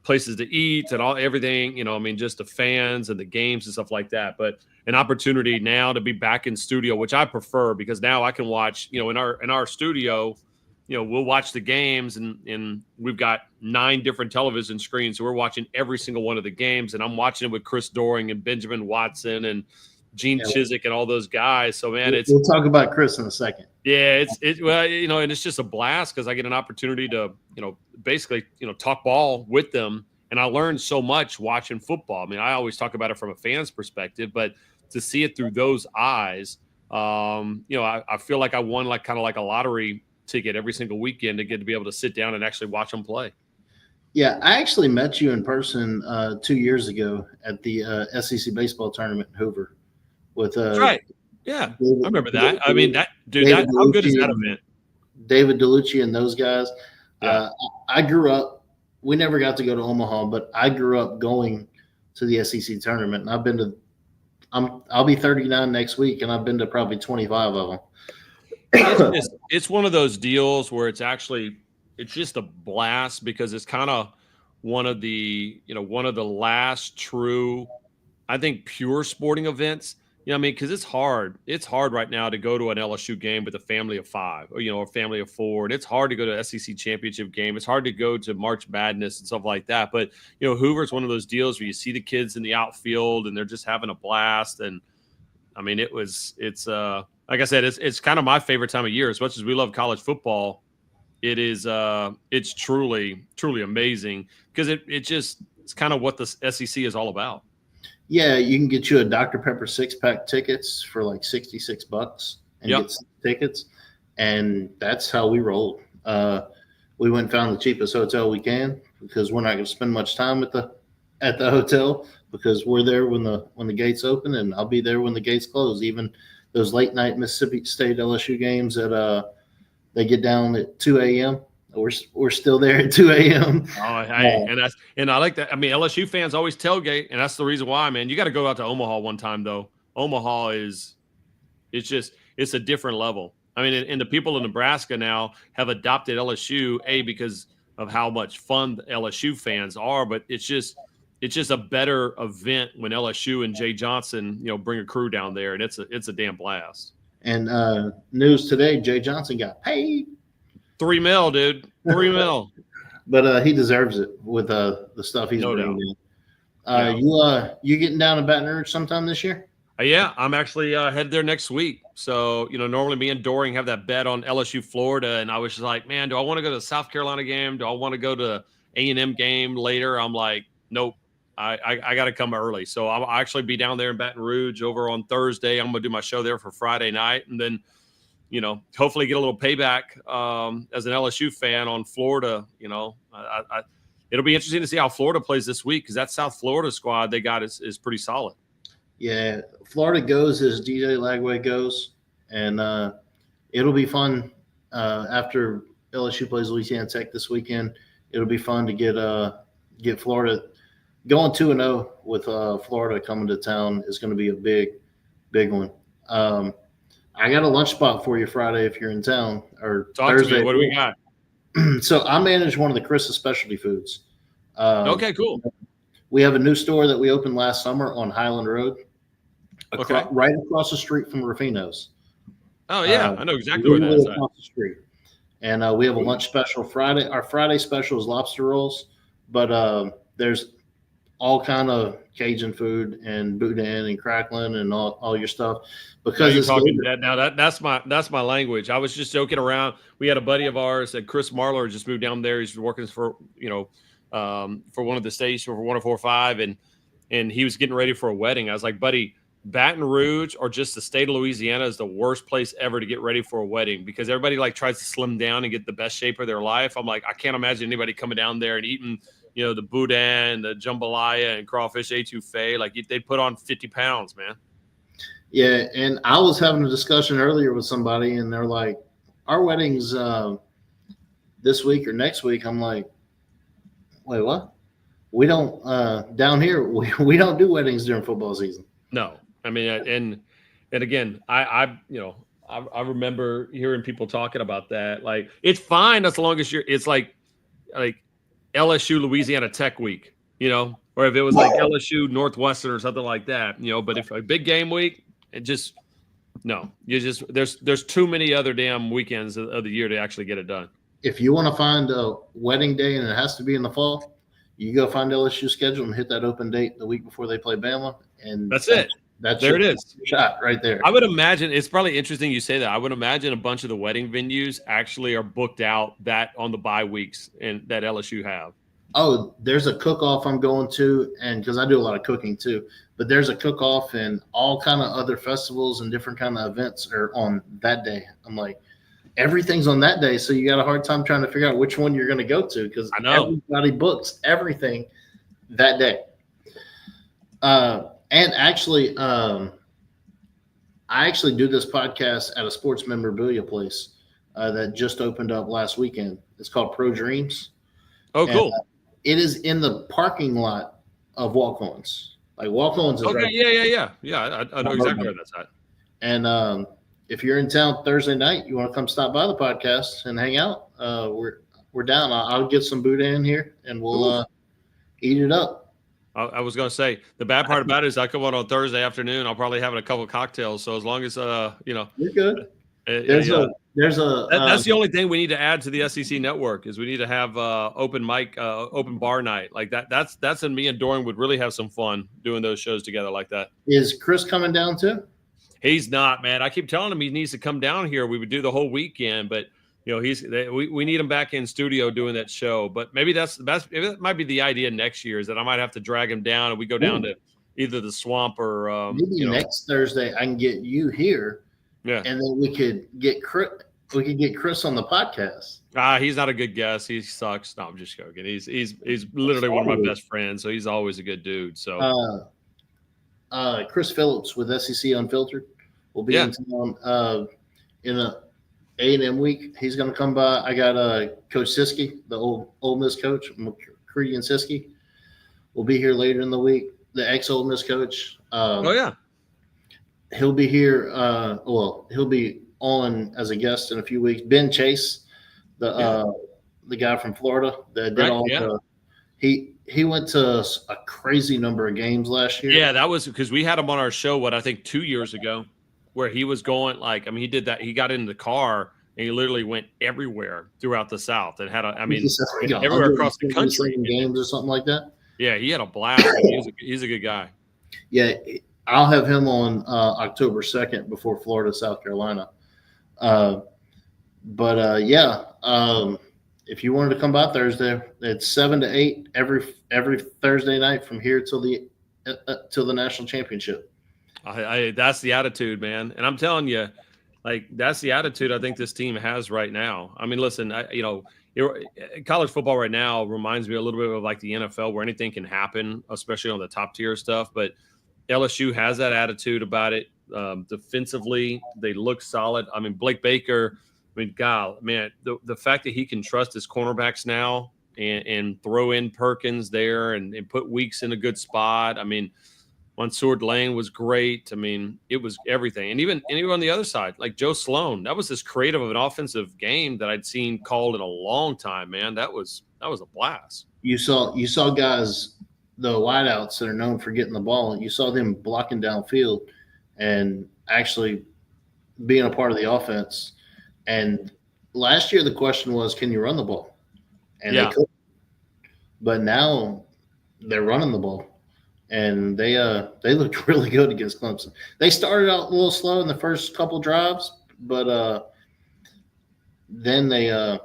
places to eat and everything. I mean, just the fans and the games and stuff like that. But an opportunity now to be back in studio, which I prefer because now I can watch, in our studio. We'll watch the games and we've got 9 different television screens. So we're watching every single one of the games, and I'm watching it with Chris Doring and Benjamin Watson and Gene Chizik and all those guys. So man, we'll talk about Chris in a second. Yeah, and it's just a blast because I get an opportunity to, basically, talk ball with them. And I learned so much watching football. I mean, I always talk about it from a fan's perspective, but to see it through those eyes, I feel like I won kind of like a lottery ticket every single weekend to get to be able to sit down and actually watch them play. Yeah, I actually met you in person 2 years ago at the SEC baseball tournament in Hoover. That's right. Yeah, David, I remember that. I mean, how good is that event? David DeLucci and those guys. Yeah. I grew up. We never got to go to Omaha, but I grew up going to the SEC tournament, and I've been to. I'll be 39 next week, and I've been to probably 25 of them. It's one of those deals where it's just a blast because it's kind of one of the last true, I think, pure sporting events. Because it's hard. It's hard right now to go to an LSU game with a family of 5 or, a family of 4. And it's hard to go to an SEC championship game. It's hard to go to March Madness and stuff like that. But, Hoover's one of those deals where you see the kids in the outfield and they're just having a blast. And I mean, it's like I said, it's kind of my favorite time of year. As much as we love college football, it's truly, truly amazing because it's kind of what the SEC is all about. Yeah, you can get you a Dr. Pepper 6-pack tickets for like $66 and get 6 tickets. And that's how we rolled. We went and found the cheapest hotel we can because we're not going to spend much time at the hotel because we're there when the gates open, and I'll be there when the gates close. Even those late night Mississippi State LSU games that they get down at 2 a.m. We're still there at 2 a.m. And I like that. I mean, LSU fans always tailgate, and that's the reason why, man. You got to go out to Omaha one time, though. Omaha it's a different level. I mean, and the people in Nebraska now have adopted LSU, because of how much fun the LSU fans are, but it's just a better event when LSU and Jay Johnson, bring a crew down there, and it's a damn blast. And news today, Jay Johnson got paid. $3 million, dude. $3 million. But he deserves it with the stuff he's bringing in. You getting down to Baton Rouge sometime this year? Yeah, I'm actually headed there next week. So, normally me and Doring have that bet on LSU Florida, and I was just like, man, do I want to go to the South Carolina game? Do I want to go to A&M game later? I'm like, nope. I got to come early. So I'll actually be down there in Baton Rouge over on Thursday. I'm going to do my show there for Friday night, and then hopefully get a little payback as an LSU fan on Florida. It'll be interesting to see how Florida plays this week because that South Florida squad they got is pretty solid. Yeah, Florida goes as DJ Lagway goes, and it'll be fun after LSU plays Louisiana Tech this weekend. It'll be fun to get Florida going 2-0 with Florida coming to town is going to be a big one. I got a lunch spot for you Friday if you're in town, or Talk Thursday. To me. What do we got? So I manage one of the Chris's specialty foods. Okay, cool. We have a new store that we opened last summer on Highland Road, right across the street from Rufino's. Oh yeah, I know exactly where that is. Across the street. And we have a lunch special Friday. Our Friday special is lobster rolls, but there's all kind of Cajun food and boudin and crackling and all your stuff. Because it's talking that now. That's my language. I was just joking around. We had a buddy of ours, Chris Marler, just moved down there. He's working for for one of the stations for 104.5, and he was getting ready for a wedding. I was like, buddy, Baton Rouge or just the state of Louisiana is the worst place ever to get ready for a wedding because everybody tries to slim down and get the best shape of their life. I'm like, I can't imagine anybody coming down there and eating the boudin, the jambalaya, and crawfish etouffee. They put on 50 pounds, man. Yeah, and I was having a discussion earlier with somebody, and they're like, our weddings this week or next week. I'm like, wait, what? We don't down here. We don't do weddings during football season. No, I mean, and again, I remember hearing people talking about that. Like, it's fine as long as it's like LSU Louisiana Tech week, or if it was like LSU Northwestern or something like that, But if a big game week, there's too many other damn weekends of the year to actually get it done. If you want to find a wedding day and it has to be in the fall, you go find LSU schedule and hit that open date the week before they play Bama, and that's it. That's there. It is shot right there. I would imagine it's probably interesting you say that. I would imagine a bunch of the wedding venues actually are booked out that on the bye weeks and that LSU have. Oh, there's a cook-off I'm going to, and because I do a lot of cooking too, but there's a cook-off and all kind of other festivals and different kind of events are on that day. I'm like, everything's on that day, so you got a hard time trying to figure out which one you're going to go to because everybody books everything that day. And actually, I actually do this podcast at a sports memorabilia place that just opened up last weekend. It's called Pro Dreams. Oh, cool. And, it is in the parking lot of Walk-Ons. Like Walk-Ons is okay, right. Yeah. I know exactly where that's at. And if you're in town Thursday night, you want to come stop by the podcast and hang out. We're down. I'll get some Buddha in here and we'll eat it up. I was going to say the bad part about it is I come on Thursday afternoon. I'll probably having a couple of cocktails. So as long as you're good. That's the only thing we need to add to the SEC network is we need to have open mic, open bar night like that. That's and me and Doran would really have some fun doing those shows together like that. Is Chris coming down too? He's not, man. I keep telling him he needs to come down here. We would do the whole weekend, but we need him back in studio doing that show. But maybe that might be the idea next year is that I might have to drag him down and we go down to either the swamp or maybe next Thursday I can get you here. Yeah, and then we could get Chris. We could get Chris on the podcast. He's not a good guest. He sucks. No, I'm just joking. He's literally one of my best friends, so he's always a good dude. So, Chris Phillips with SEC Unfiltered will be in town in a A&M week. He's going to come by. I got Coach Siskey, the Ole Miss coach, McCready and Siskey, will be here later in the week. The ex-Ole Miss coach. He'll be here. He'll be on as a guest in a few weeks. Ben Chase, the guy from Florida that did he went to a crazy number of games last year. Yeah, that was because we had him on our show, I think 2 years ago, where he was going he did that. He got in the car and he literally went everywhere throughout the South and had everywhere across the country. Games or something like that. Yeah, he had a blast. He's a good guy. Yeah, I'll have him on October 2nd before Florida, South Carolina. If you wanted to come by Thursday, it's 7 to 8 every Thursday night from here till the national championship. That's the attitude, man. And I'm telling you, that's the attitude I think this team has right now. I mean, listen, college football right now reminds me a little bit of like the NFL where anything can happen, especially on the top tier stuff. But LSU has that attitude about it. Defensively, they look solid. I mean, Blake Baker, the fact that he can trust his cornerbacks now and throw in Perkins there and put Weeks in a good spot. I mean, Mansour Lane was great. I mean, it was everything. And even on the other side, like Joe Sloan, that was as creative of an offensive game that I'd seen called in a long time, man. That was a blast. You saw guys, the wideouts that are known for getting the ball, and you saw them blocking downfield and actually being a part of the offense. And last year the question was, can you run the ball? And they could. But now they're running the ball. And they looked really good against Clemson. They started out a little slow in the first couple drives, but then they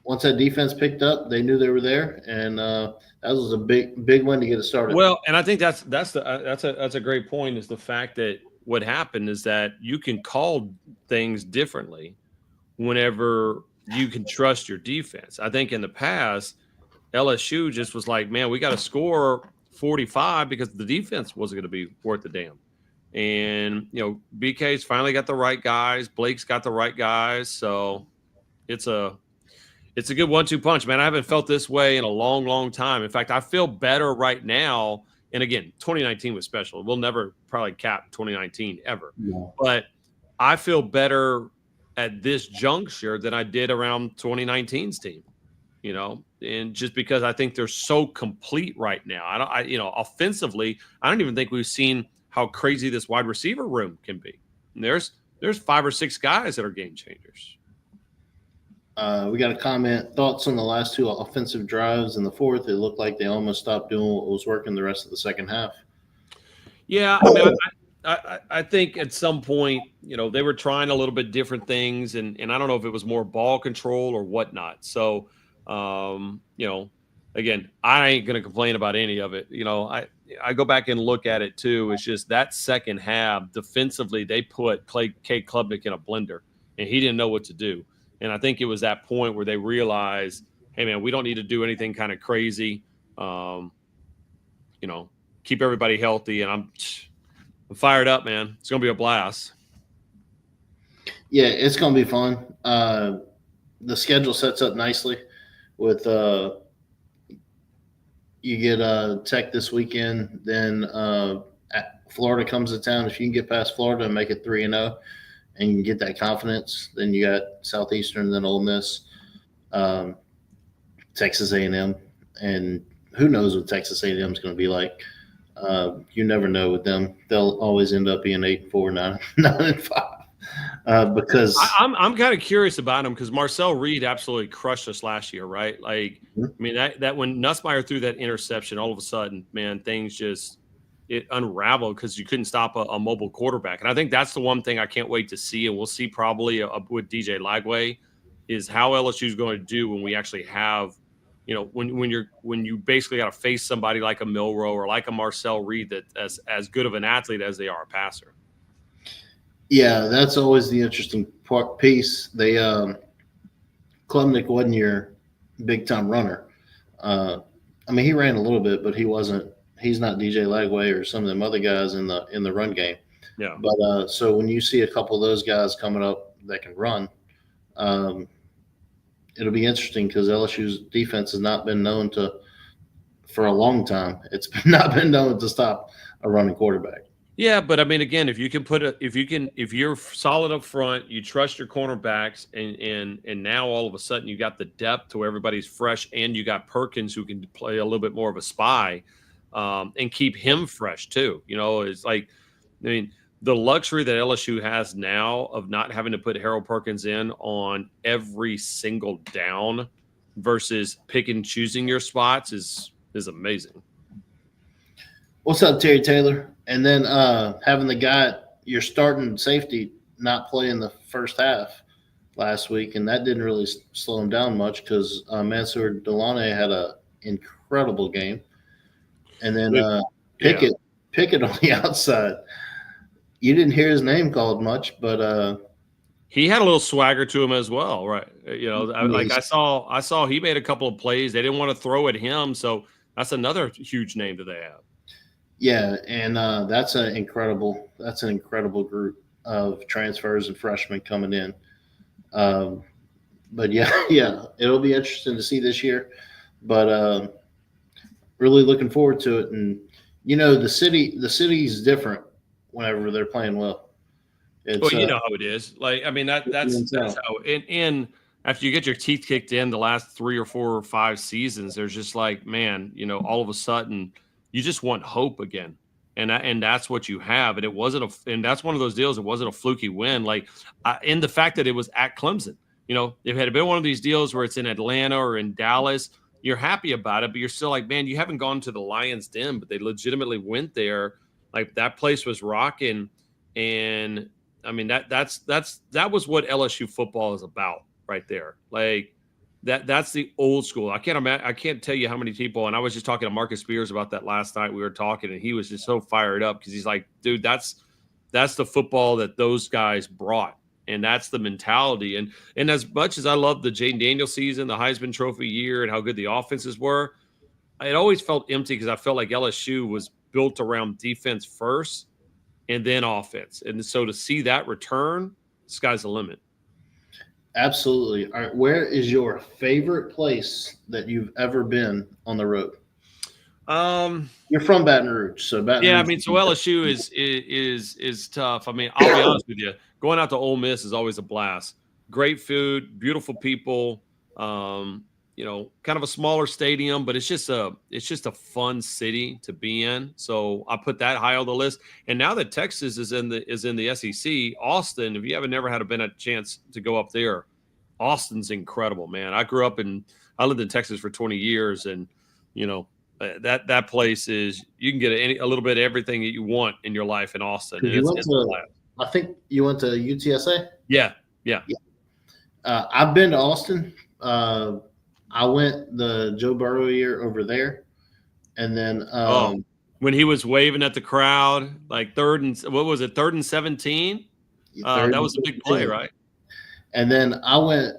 once that defense picked up, they knew they were there, and that was a big win to get it started. Well, and I think that's a great point. Is the fact that what happened is that you can call things differently whenever you can trust your defense. I think in the past, LSU just was like, man, we got to score 45 because the defense wasn't going to be worth a damn. And, BK's finally got the right guys. Blake's got the right guys. So it's a good 1-2 punch, man. I haven't felt this way in a long, long time. In fact, I feel better right now. And again, 2019 was special. We'll never probably cap 2019 ever. No. But I feel better at this juncture than I did around 2019's team, and just because I think they're so complete right now. Offensively, I don't even think we've seen how crazy this wide receiver room can be. And there's 5 or 6 guys that are game changers. We got a comment. Thoughts on the last 2 offensive drives in the fourth? It looked like they almost stopped doing what was working the rest of the second half. Yeah, I mean, I think at some point, they were trying a little bit different things, and I don't know if it was more ball control or whatnot. So, again, I ain't going to complain about any of it. I go back and look at it too. It's just that second half defensively, they put Cade Klubnik in a blender, and he didn't know what to do. And I think it was that point where they realized, hey, man, we don't need to do anything kind of crazy. Keep everybody healthy. And I'm fired up, man. It's going to be a blast. Yeah, it's going to be fun. The schedule sets up nicely with you get Tech this weekend. Then Florida comes to town. If you can get past Florida and make it 3-0, and you can get that confidence, then you got Southeastern, then Ole Miss, Texas A&M, and who knows what Texas A&M is going to be like. You never know with them; they'll always end up being 8-4, 9-5. Because I'm kind of curious about them because Marcel Reed absolutely crushed us last year, right? Like, I mean that when Nussmeier threw that interception, all of a sudden, man, things just it unraveled because you couldn't stop a mobile quarterback. And I think that's the one thing I can't wait to see, and we'll see probably with DJ Lagway, is how LSU is going to do when we actually have, when you basically got to face somebody like a Milroe or like a Marcel Reed that as good of an athlete as they are a passer. Yeah, that's always the interesting piece. They Klubnik wasn't your big time runner. He ran a little bit, but he's not DJ Lagway or some of them other guys in the run game. Yeah. But so when you see a couple of those guys coming up that can run, it'll be interesting because LSU's defense has not been known for a long time. It's not been known to stop a running quarterback. Yeah, but I mean, again, if you're solid up front, you trust your cornerbacks, and now all of a sudden you got the depth to where everybody's fresh, and you got Perkins who can play a little bit more of a spy, and keep him fresh too. It's like, the luxury that LSU has now of not having to put Harold Perkins in on every single down versus pick and choosing your spots is amazing. What's up, Terry Taylor? And then having the guy, your starting safety, not play in the first half last week, and that didn't really slow him down much because Mansour Delane had an incredible game. And then Pickett on the outside. You didn't hear his name called much, but he had a little swagger to him as well, right? I saw he made a couple of plays. They didn't want to throw at him, so that's another huge name that they have. Yeah, and that's an incredible group of transfers and freshmen coming in. But yeah, it'll be interesting to see this year. But really looking forward to it. And the city's different whenever they're playing well. Well, you know how it is. Like, I mean, that's how. And after you get your teeth kicked in the last 3 or 4 or 5 seasons, there's just like, man, all of a sudden you just want hope again, and that's what you have. And it wasn't and that's one of those deals. It wasn't a fluky win. Like, in the fact that it was at Clemson. If it had been one of these deals where it's in Atlanta or in Dallas, you're happy about it, but you're still like, man, you haven't gone to the Lions' Den, but they legitimately went there. Like, that place was rocking, and I mean that was what LSU football is about right there. Like that's the old school. I can't tell you how many people, and I was just talking to Marcus Spears about that last night. We were talking, and he was just so fired up because he's like, dude, that's the football that those guys brought, and that's the mentality. And as much as I love the Jayden Daniels season, the Heisman Trophy year, and how good the offenses were, it always felt empty because I felt like LSU was built around defense first, and then offense. And so to see that return, sky's the limit. Absolutely. All right, where is your favorite place that you've ever been on the road? You're from Baton Rouge, so Baton Yeah, I Rouge. mean, so LSU is tough. I mean, I'll be honest with you. Going out to Ole Miss is always a blast. Great food, beautiful people. You know, kind of a smaller stadium, but it's just a fun city to be in. So I put that high on the list. And now that Texas is in the SEC, Austin, if you haven't never had a chance to go up there, Austin's incredible, man. I lived in Texas for 20 years, and you know, that place is, you can get a little bit of everything that you want in your life in Austin. And I think you went to UTSA. Yeah. I've been to Austin. I went the Joe Burrow year over there, and then when he was waving at the crowd, like third and 17. That was a big play, right? And then I went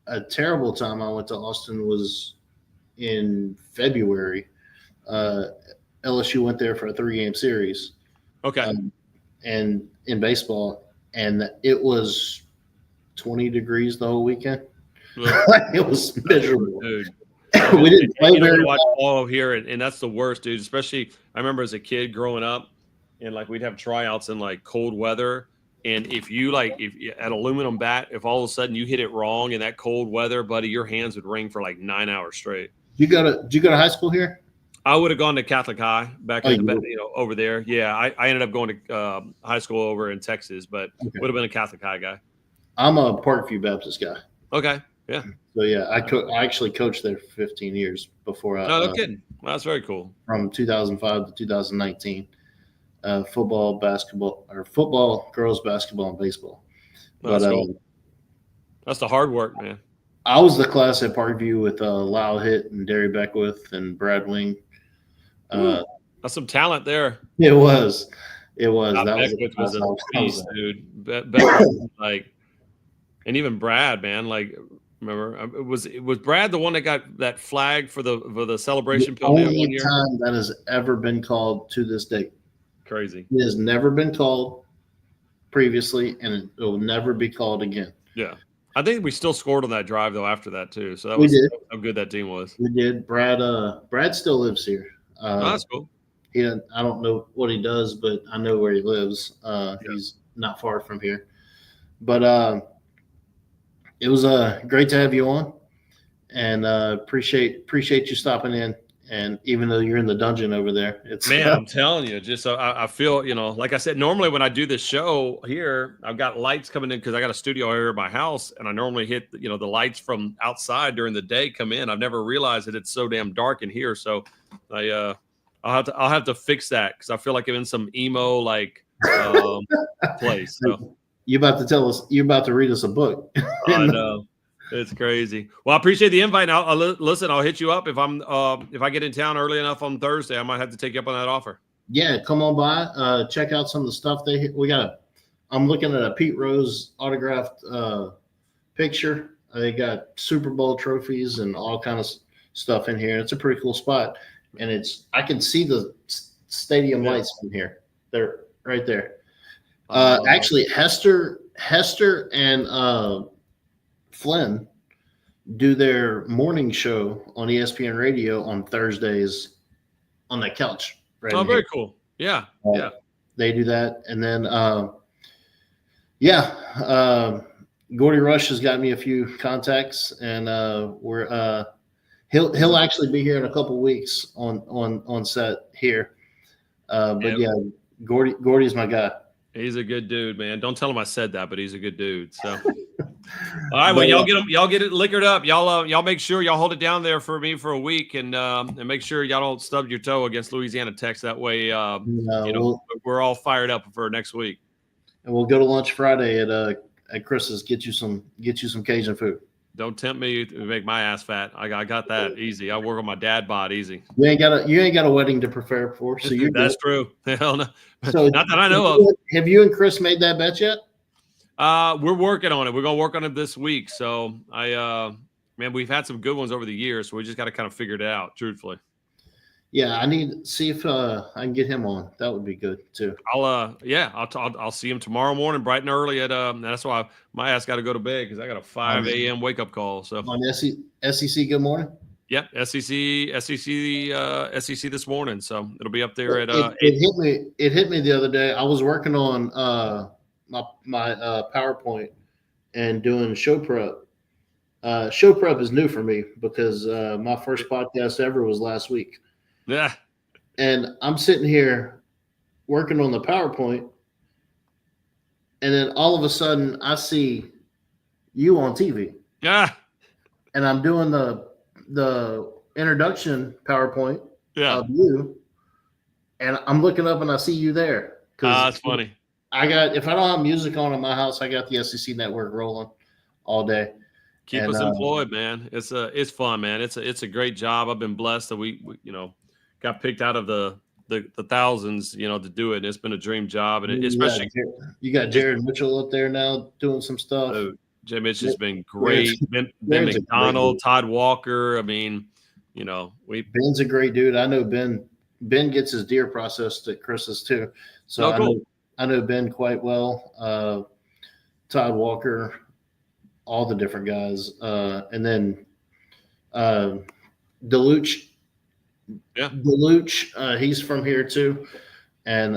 a terrible time. I went to Austin was in February. LSU went there for a 3-game series. Okay. And in baseball, and it was 20 degrees the whole weekend. It was miserable. Dude. We didn't play very watch well. ball here, and that's the worst, dude. Especially, I remember as a kid growing up, and like we'd have tryouts in like cold weather, and if at aluminum bat, if all of a sudden you hit it wrong in that cold weather, buddy, your hands would ring for like 9 hours straight. Did you go to high school here? I would have gone to Catholic High back over there. Yeah, I ended up going to high school over in Texas, but would have been a Catholic High guy. I'm a Parkview Baptist guy. Okay, yeah. So yeah, I actually coached there for 15 years before. No kidding. Well, that's very cool. From 2005 to 2019, football, girls basketball, and baseball. That's cool. That's the hard work, man. I was the class at Parkview with Lyle Hitt and Derry Beckwith and Brad Wing. That's some talent there. It was. Beckwith was a beast, dude. Beckwith, like, and even Brad, man. Like, remember, was Brad the one that got that flag for the celebration penalty only one year? Time that has ever been called to this date. Crazy. It has never been called previously, and it will never be called again. Yeah. I think we still scored on that drive though after that too. So that we was did. How good that team was. We did. Brad still lives here. That's cool. I don't know what he does, but I know where he lives. He's not far from here. But it was great to have you on, and appreciate you stopping in. And even though you're in the dungeon over there, man, I'm telling you, just I feel, like I said, normally when I do this show here, I've got lights coming in because I got a studio here at my house, and I normally hit the lights from outside during the day come in. I've never realized that it's so damn dark in here, so I'll have to fix that because I feel like I'm in some emo place. So you're about to read us a book. I know. It's crazy. Well, I appreciate the invite. I'll listen. I'll hit you up if I get in town early enough on Thursday. I might have to take you up on that offer. Yeah, come on by. Check out some of the stuff we got. I'm looking at a Pete Rose autographed picture. They got Super Bowl trophies and all kind of stuff in here. It's a pretty cool spot, and I can see the stadium lights from here. They're right there. Actually, Hester and Flynn do their morning show on ESPN Radio on Thursdays on that couch. Right. Oh, very cool. Yeah. Yeah. They do that. And then, Gordy Rush has got me a few contacts, and he'll actually be here in a couple of weeks on set here. Gordy's my guy. He's a good dude, man. Don't tell him I said that, but he's a good dude. So, all right, well, y'all get it liquored up. Y'all make sure y'all hold it down there for me for a week, and make sure y'all don't stub your toe against Louisiana Tech. That way, we're all fired up for next week. And we'll go to lunch Friday at Chris's. Get you some Cajun food. Don't tempt me to make my ass fat. I got that easy. I work on my dad bod easy. You ain't got a wedding to prepare for, so that's true. Hell no. So not that I know of. Have you and Chris made that bet yet? We're working on it. We're gonna work on it this week. So we've had some good ones over the years, so we just got to kind of figure it out, truthfully. Yeah, I need see if I can get him on. That would be good too. I'll see him tomorrow morning, bright and early. That's why my ass got to go to bed because I got a 5 a.m. wake up call. So On SEC, good morning. yep, SEC this morning. So it'll be up there at It hit me. It hit me the other day. I was working on my PowerPoint and doing show prep. Show prep is new for me because my first podcast ever was last week. Yeah. And I'm sitting here working on the PowerPoint, and then all of a sudden I see you on TV. Yeah. And I'm doing the introduction PowerPoint of you, and I'm looking up and I see you there. That's funny. If I don't have music on in my house, I got the SEC network rolling all day. Keep us employed, man. It's fun, man. It's a great job. I've been blessed that we got picked out of the thousands, to do it. And it's been a dream job, and especially you got Jared Mitchell up there now doing some stuff. Jay Mitch has been great. Ben McDonald, Todd Walker. I mean, Ben's a great dude. I know Ben. Ben gets his deer processed at Chris's too, so cool. I know Ben quite well. Todd Walker, all the different guys, and then Deluche. Yeah, Deluche, he's from here too, and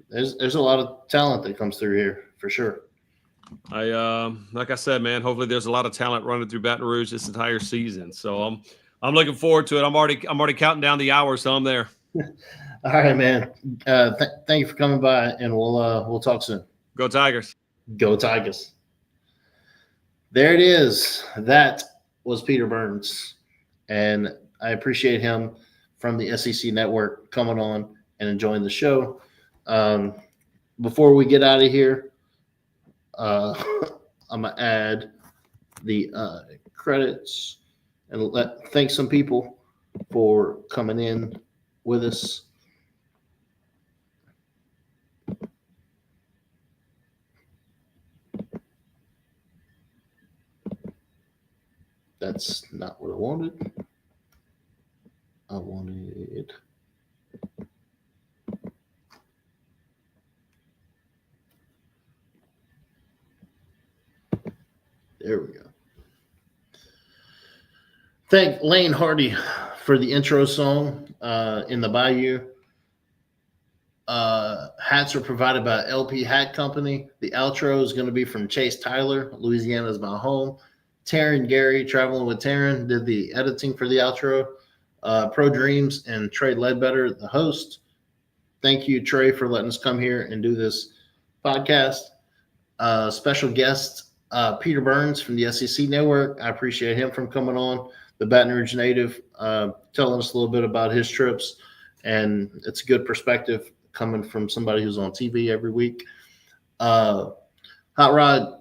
there's a lot of talent that comes through here for sure. Like I said, man, hopefully there's a lot of talent running through Baton Rouge this entire season. So I'm looking forward to it. I'm already counting down the hours, so I'm there. All right, man. Thank you for coming by, and we'll talk soon. Go Tigers. Go Tigers. There it is. That was Peter Burns, and I appreciate him from the SEC Network coming on and enjoying the show. Before we get out of here, I'm gonna add the credits and thank some people for coming in with us. That's not what I wanted. I wanted. There we go. Thank Lane Hardy for the intro song in the Bayou. Hats are provided by LP Hat Company. The outro is going to be from Chase Tyler. Louisiana is my home. Taryn Gary, Traveling with Taryn, did the editing for the outro. Pro Dreams and Trey Ledbetter, the host. Thank you, Trey, for letting us come here and do this podcast. Special guest, Peter Burns from the SEC Network. I appreciate him from coming on. The Baton Rouge native, telling us a little bit about his trips. And it's a good perspective coming from somebody who's on TV every week. Hot Rod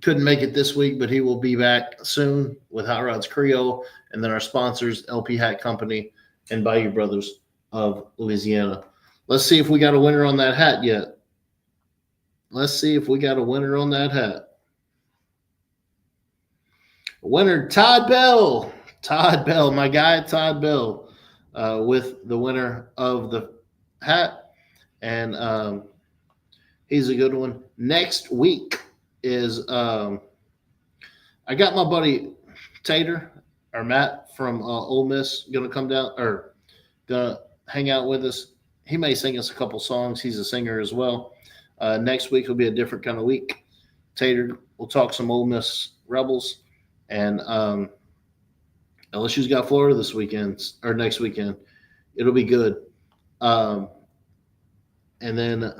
couldn't make it this week, but he will be back soon with Hot Rod's Creole. And then our sponsors, LP Hat Company and Bayou Brothers of Louisiana. Let's see if we got a winner on that hat yet. Let's see if we got a winner on that hat. Winner, Todd Bell. Todd Bell, my guy, Todd Bell, with the winner of the hat. And he's a good one. Next week is I got my buddy Tater or Matt from Ole Miss going to come down or going to hang out with us. He may sing us a couple songs. He's a singer as well. Next week will be a different kind of week. Tater will talk some Ole Miss Rebels, and LSU's got Florida this weekend or next weekend. It'll be good. And then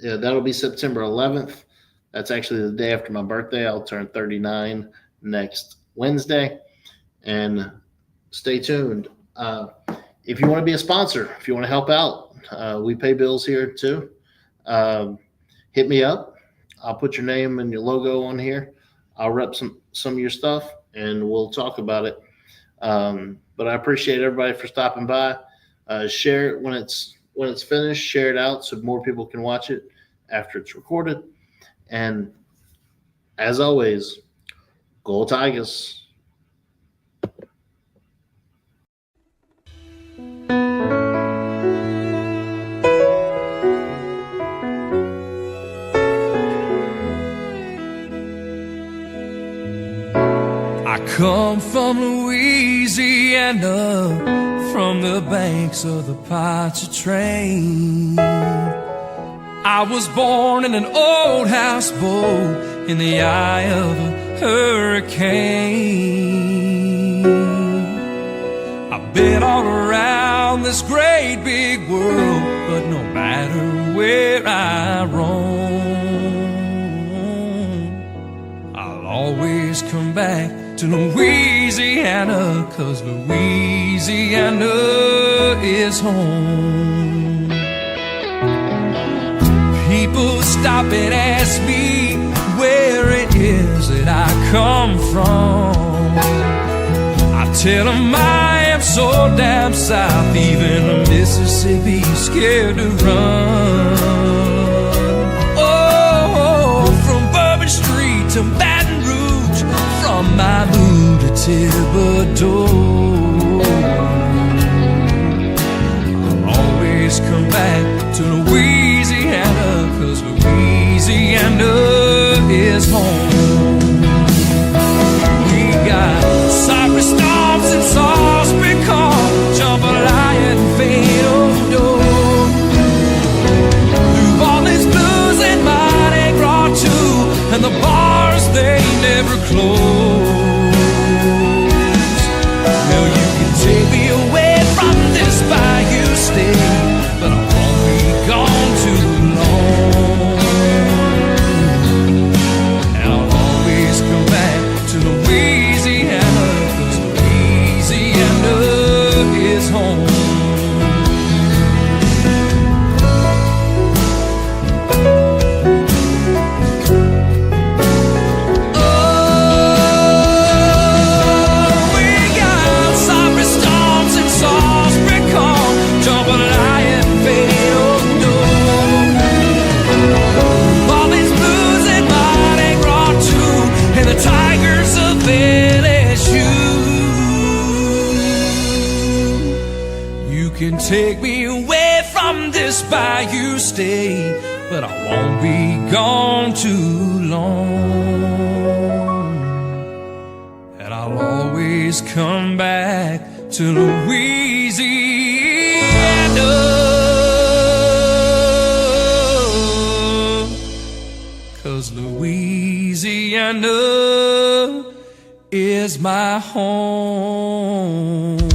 that'll be September 11th. That's actually the day after my birthday. I'll turn 39 next Wednesday. And stay tuned. If you want to be a sponsor, if you want to help out, we pay bills here too. Hit me up. I'll put your name and your logo on here. I'll rep some of your stuff, and we'll talk about it. But I appreciate everybody for stopping by. Share it when it's finished. Share it out so more people can watch it after it's recorded. And as always, go Tigers. come from Louisiana, from the banks of the Pontchartrain. I was born in an old houseboat in the eye of a hurricane. I've been all around this great big world, but no matter where I roam, I'll always come back to Louisiana, 'cause Louisiana is home. People stop and ask me where it is that I come from. I tell them I am so down south, even the Mississippi's scared to run. Oh, from Bourbon Street to Baton Rouge, from Malibu to Thibodeau, I'll always come back to Louisiana, 'cause Louisiana is home. We got Cypress Stomps and Salisbury Corn, Jambalaya and Fado, New Orleans blues and Mardi Gras too, and the bars they never close. Now you can take me away from this bayou state, but I won't be gone too long. And I'll always come back to Louisiana, 'cause Louisiana is home. Can take me away from this bayou state, but I won't be gone too long. And I'll always come back to Louisiana, 'cause Louisiana is my home.